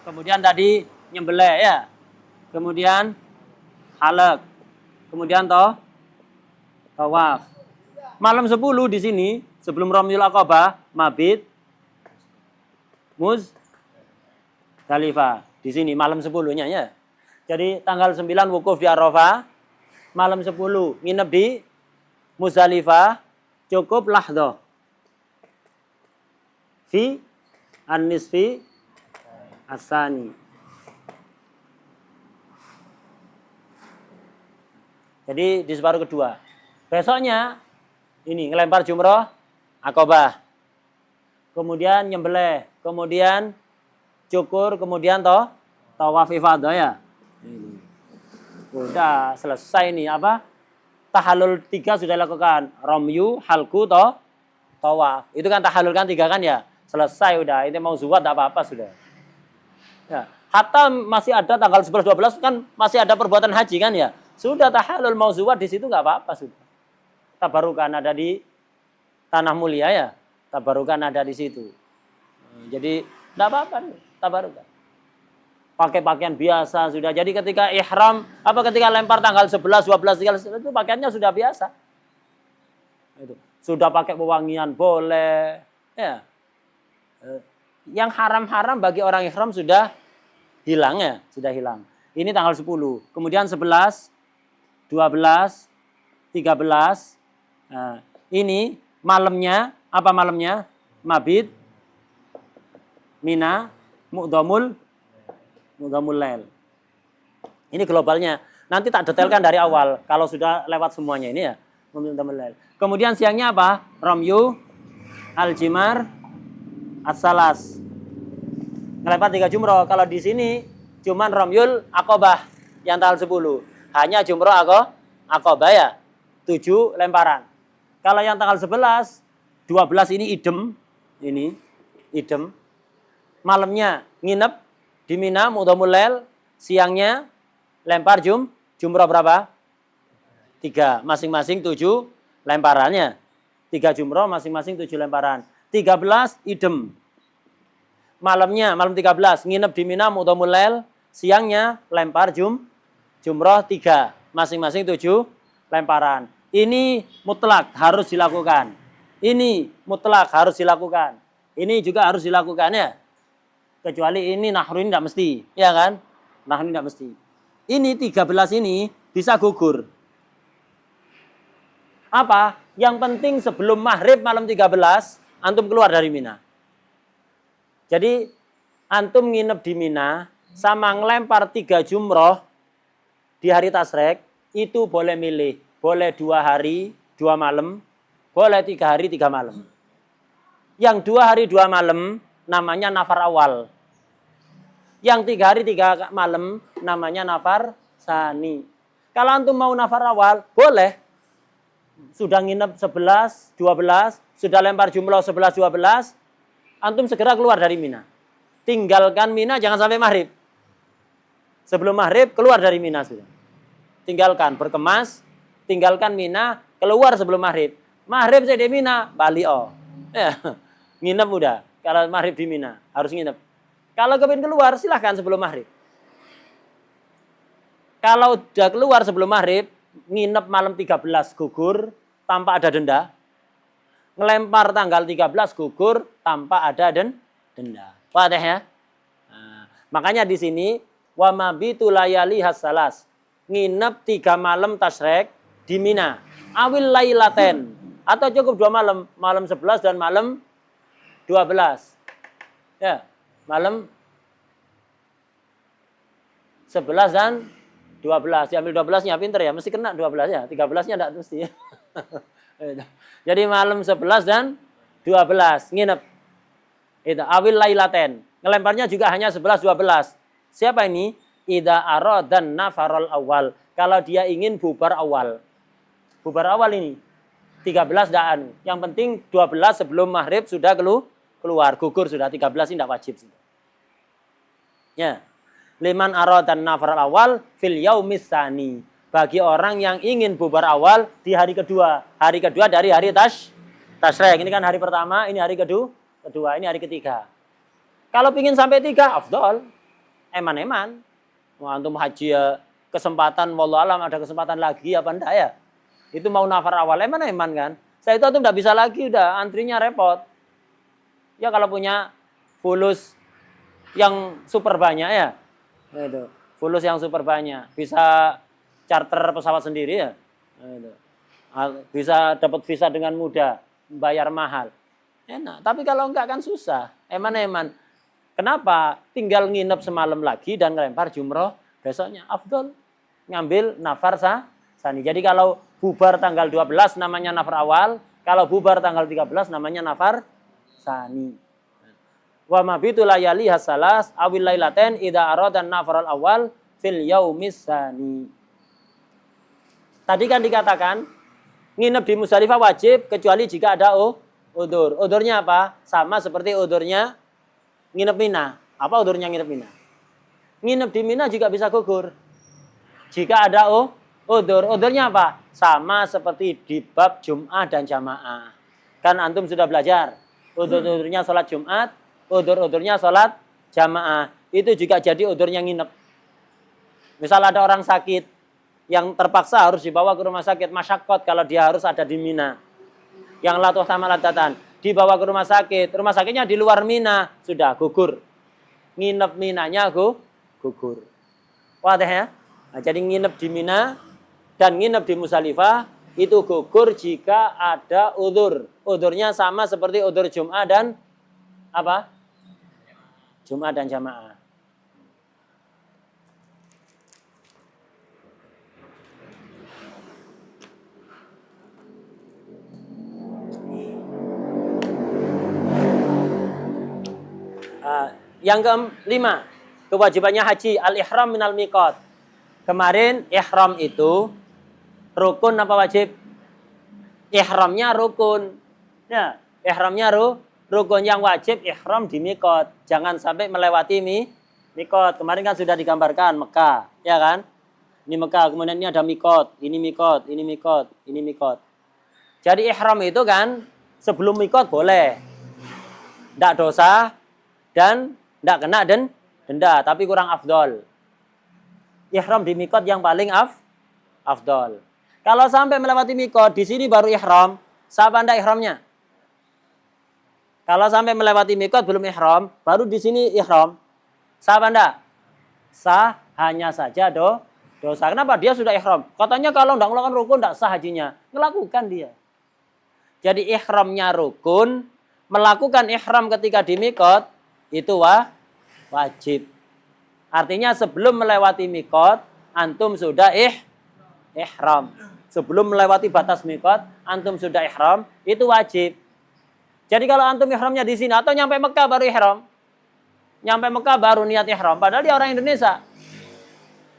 Kemudian tadi nyembelih ya. Kemudian halak. Kemudian tawaf. Malam 10 di sini sebelum Romyul Aqobah, mabit Musdalifah. Di sini malam 10-nya ya. Jadi tanggal 9 wukuf di Arafah, malam 10 nginep di Musdalifah, cukup lahdoh. Fi an-nisfi as-sani. Jadi di separuh kedua. Besoknya ini ngelempar jumroh Aqobah. Kemudian nyembelih, kemudian cukur, kemudian tawaf ifadah ya. Ini. Udah selesai nih apa? Tahallul 3 sudah dilakukan. Romyu, halku, tawaf. Itu kan tahallul kan 3 kan ya. Selesai udah. Ini mau zuwat apa-apa sudah. Ya. Hatta masih ada tanggal 11 12 kan masih ada perbuatan haji kan ya. Sudah tahallul mau zuwat di situ nggak apa-apa sudah. Tabarukan ada di tanah mulia ya. Tabarukan ada di situ. Jadi enggak apa-apa tabarukan. Pakai pakaian biasa sudah. Jadi ketika ihram, ketika lempar tanggal 11, 12, 13 itu pakaiannya sudah biasa. Itu. sudah pakai pewangian boleh. Ya. Yang haram-haram bagi orang ihram sudah hilang ya, sudah hilang. Ini tanggal 10. Kemudian 11, 12, 13. Nah, ini malamnya, apa malamnya? Mabit, Mina, Mu'dhamul Lail. Ini globalnya. Nanti tak detailkan dari awal kalau sudah lewat semuanya ini ya. Mu'dhamul Lail. Kemudian siangnya apa? Ramyu, Al-Jimar, As-Salas. Ngelempar 3 jumroh. Kalau di sini cuman Ramyul Aqobah yang tanggal 10. Hanya jumroh Aqobah ya. 7 lemparan. Kalau yang tanggal 11, 12 ini idem. Ini idem. Malamnya nginep di Mina Mu'dhamul Lail. Siangnya lempar jumroh berapa? 3. Masing-masing 7 lemparannya. 3 jumroh masing-masing 7 lemparan. 13 idem. Malamnya, malam 13, nginep di Mina Mu'dhamul Lail. Siangnya lempar jumroh 3. Masing-masing 7 lemparan. Ini mutlak harus dilakukan. Ini mutlak harus dilakukan. Ini juga harus dilakukan ya. Kecuali ini nahru ini tidak mesti. Ya kan? Nahru ini tidak mesti. Ini 13 ini bisa gugur. Apa? Yang penting sebelum maghrib malam 13, antum keluar dari Mina. Jadi antum nginep di Mina sama ngelempar 3 jumroh di hari tasrek itu boleh milih. Boleh 2 hari, 2 malam. Boleh 3 hari, 3 malam. Yang 2 hari, 2 malam namanya nafar awal. Yang 3 hari, 3 malam namanya nafar sani. Kalau antum mau nafar awal, boleh. Sudah nginep 11, 12, sudah lempar jumroh 11, 12, antum segera keluar dari Mina. Tinggalkan Mina jangan sampai maghrib. Sebelum maghrib keluar dari Mina sudah. Tinggalkan, berkemas, tinggalkan Mina, keluar sebelum maghrib. Maghrib saya di Mina, balik ya, nginep udah. Kalau maghrib di Mina harus nginep. Kalau kepingin keluar silahkan sebelum maghrib. Kalau udah keluar sebelum maghrib, nginep malam 13 gugur tanpa ada denda. Ngelempar tanggal 13 gugur tanpa ada denda. Wadah ya? Nah, makanya di sini wa mabitu layali hasalas. Nginep 3 malam tasrek di Mina. Awil lailaten. Atau cukup 2 malam. Malam 11 dan malam 12. Ya, malam 11 dan 12. Diambil 12-nya pinter ya. Mesti kena 12 ya. 13-nya enggak mesti ya. Jadi malam 11 dan 12 nginep. Itu awil lailaten. Ngelemparnya juga hanya 11 12. Siapa ini? Idza aradan nafarul awal. Kalau dia ingin bubar awal. Bubar awal ini 13 daan. Yang penting 12 sebelum maghrib sudah keluar. Gugur sudah 13 ini tidak wajib. Ya. Liman aradan nafarul awal fil yaumis tsani. Bagi orang yang ingin bubar awal di hari kedua. Hari kedua dari hari tasrek. Ini kan hari pertama, ini hari kedua, ini hari ketiga. Kalau ingin sampai 3, afdol. Eman-eman. Wah, antum haji ya, kesempatan, wallahu alam ada kesempatan lagi apa enggak ya? Itu mau nafar awal, eman-eman kan? Saya itu antum enggak bisa lagi, udah antrinya repot. Ya kalau punya fulus yang super banyak ya. Itu. Fulus yang super banyak. Bisa charter pesawat sendiri ya, bisa dapat visa dengan mudah, bayar mahal, enak. Tapi kalau enggak kan susah, eman-eman. Kenapa? Tinggal nginep semalam lagi dan ngelempar jumroh besoknya. Afdol ngambil nafar sani. Jadi kalau bubar tanggal 12 namanya nafar awal, kalau bubar tanggal 13 namanya nafar sani. Wa mabitu layali hasalas awil lailaten idza aradan nafaral awal fil yaumis sani. Tadi kan dikatakan, nginep di Musdalifah wajib, kecuali jika ada udur. Udurnya apa? Sama seperti udurnya nginep Mina. Apa udurnya nginep Mina? Nginep di Mina juga bisa gugur. Jika ada udur. Udurnya apa? Sama seperti di bab Jum'ah dan Jamaah. Kan antum sudah belajar. Udur-udurnya sholat Jum'at, udur-udurnya sholat Jamaah. Itu juga jadi udurnya nginep. Misal ada orang sakit, yang terpaksa harus dibawa ke rumah sakit, masyakkot kalau dia harus ada di Mina. Yang la tuhtamal laddatan. Dibawa ke rumah sakit. Rumah sakitnya di luar Mina. Sudah gugur. Nginep Minanya gugur. Wadah ya? Nah, jadi nginep di Mina dan nginep di Musdalifah itu gugur jika ada udzur. Udzurnya sama seperti udzur Jum'ah dan apa? Jum'ah dan jamaah. Yang kelima, kewajibannya haji al-ihram minal miqat. Kemarin ihram itu rukun apa wajib? Ihramnya rukun. Ya, ihramnya rukun. Yang wajib ihram di miqat. Jangan sampai melewati miqat. Kemarin kan sudah digambarkan Mekah, ya kan? Ini Mekah, kemudian ini ada miqat, ini miqat, ini miqat, ini miqat. Jadi ihram itu kan sebelum miqat boleh. Tidak dosa dan tidak kena denda, tapi kurang afdol. Ihram di miqat yang paling afdol. Kalau sampai melewati miqat, di sini baru ihram, sah apa enggak ihramnya? Kalau sampai melewati miqat belum ihram, baru di sini ihram, sah apa enggak? Sah, hanya saja dosa. Kenapa? Dia sudah ihram. Katanya kalau enggak melakukan rukun enggak sah hajinya. Melakukan dia. Jadi ihramnya rukun, melakukan ihram ketika di miqat itu wajib. Artinya sebelum melewati miqat, antum sudah ihram. Sebelum melewati batas miqat, antum sudah ihram, itu wajib. Jadi kalau antum ihramnya di sini atau nyampe Mekah baru ihram. Nyampe Mekah baru niat ihram, padahal dia orang Indonesia.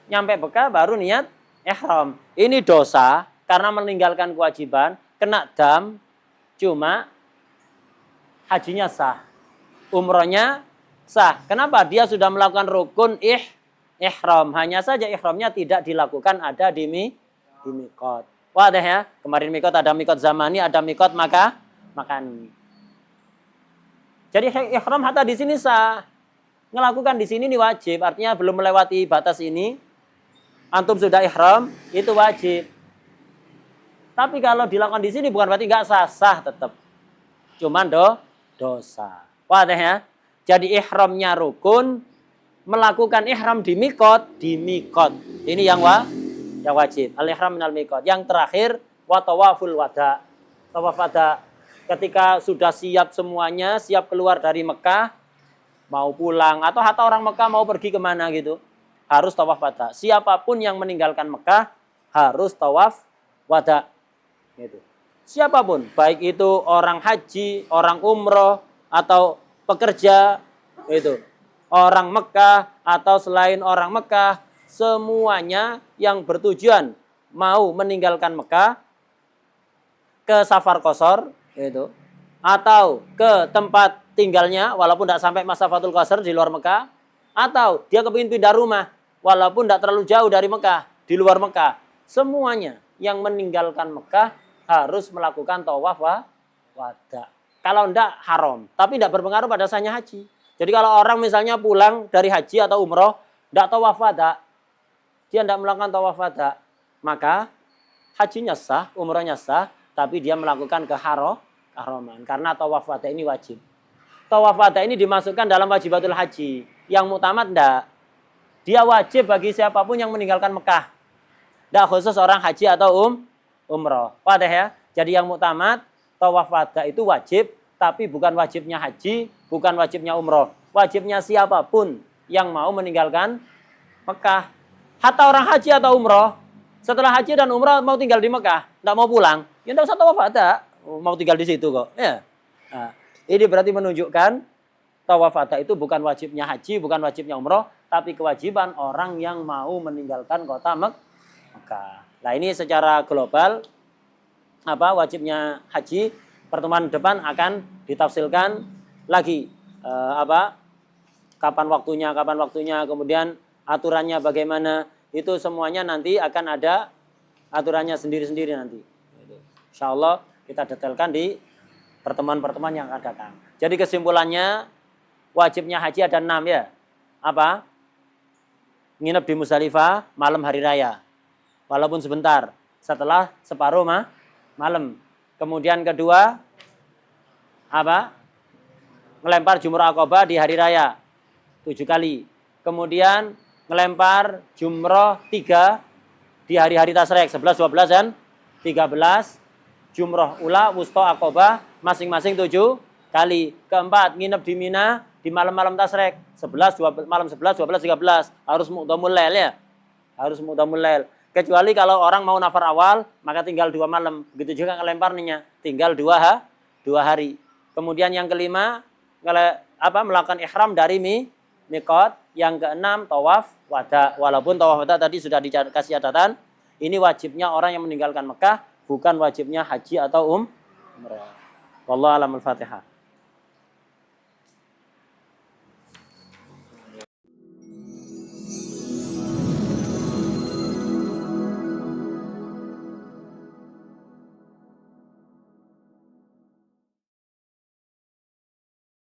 Nyampe Mekah baru niat ihram. Ini dosa karena meninggalkan kewajiban, kena dam, cuma hajinya sah. Umrohnya sah. Kenapa? Dia sudah melakukan rukun ihram. Hanya saja ihramnya tidak dilakukan ada di miqat. Wadah ya? Kemarin miqat ada miqat zamani, ada miqat makani. Jadi ihram hatta di sini sah. Melakukan di sini ini wajib. Artinya belum melewati batas ini, antum sudah ihram, itu wajib. Tapi kalau dilakukan di sini bukan berarti nggak sah, sah tetap. Cuman dosa. Wadah ya? Jadi ihramnya rukun, melakukan ihram di miqat. Ini yang wajib. Al-ihram minal miqat. Yang terakhir, wa tawaful wada. Tawaf wada. Ketika sudah siap semuanya, siap keluar dari Mekah, mau pulang, atau orang Mekah mau pergi kemana gitu, harus tawaf wada. Siapapun yang meninggalkan Mekah, harus tawaf wada. Gitu. Siapapun, baik itu orang haji, orang umroh, atau pekerja, itu orang Mekah atau selain orang Mekah, semuanya yang bertujuan mau meninggalkan Mekah ke safar qashar, itu atau ke tempat tinggalnya walaupun tidak sampai masafatul qashar di luar Mekah, atau dia kepingin pindah rumah walaupun tidak terlalu jauh dari Mekah, di luar Mekah, semuanya yang meninggalkan Mekah harus melakukan tawaf wada. Kalau enggak haram, tapi enggak berpengaruh pada sahnya haji. Jadi kalau orang misalnya pulang dari haji atau umroh, enggak tawaf wada, dia enggak melakukan tawaf wada, maka hajinya sah, umrohnya sah, tapi dia melakukan keharaman. Karena tawaf wada ini wajib. Tawaf wada ini dimasukkan dalam wajibatul haji. Yang muktamad enggak. Dia wajib bagi siapapun yang meninggalkan Mekah. Enggak khusus orang haji atau umroh. Wadah ya. Jadi yang muktamad, tawaf wada itu wajib, tapi bukan wajibnya haji, bukan wajibnya umroh. Wajibnya siapapun yang mau meninggalkan Mekah. Hatta orang haji atau umroh, setelah haji dan umroh mau tinggal di Mekah, tidak mau pulang, ya tidak usah tawaf wada, mau tinggal di situ kok. Ya. Nah, ini berarti menunjukkan tawaf wada itu bukan wajibnya haji, bukan wajibnya umroh, tapi kewajiban orang yang mau meninggalkan kota Mekah. Nah ini secara global wajibnya haji. Pertemuan depan akan ditafsirkan lagi kapan waktunya, kemudian aturannya bagaimana, itu semuanya nanti akan ada aturannya sendiri-sendiri nanti. Insya Allah kita detailkan di pertemuan-pertemuan yang akan datang. Jadi kesimpulannya wajibnya haji ada 6 ya. Apa? Nginep di Musdalifah malam hari raya, walaupun sebentar, setelah separuh malam. Kemudian kedua, apa? Ngelempar jumrah Aqabah di hari raya 7 kali. Kemudian ngelempar jumrah 3 di hari-hari tasyrik 11, 12 dan 13. Jumrah ula, wusta, Aqabah masing-masing 7 kali. Keempat, nginep di Mina di malam-malam tasyrik 11, 12, malam 11, 12, 13. Harus muqdhamul lail ya. Harus muqdhamul lail. Kecuali kalau orang mau nafar awal, maka tinggal 2 malam. Begitu juga ngelempar ninya, tinggal 2 hari. Kemudian yang kelima, melakukan ihram dari miqat. Yang keenam, tawaf wada. Walaupun tawaf wada tadi sudah dikasih catatan, ini wajibnya orang yang meninggalkan Mekah, bukan wajibnya haji atau umrah. Wallahu a'lam. Al-Fatihah.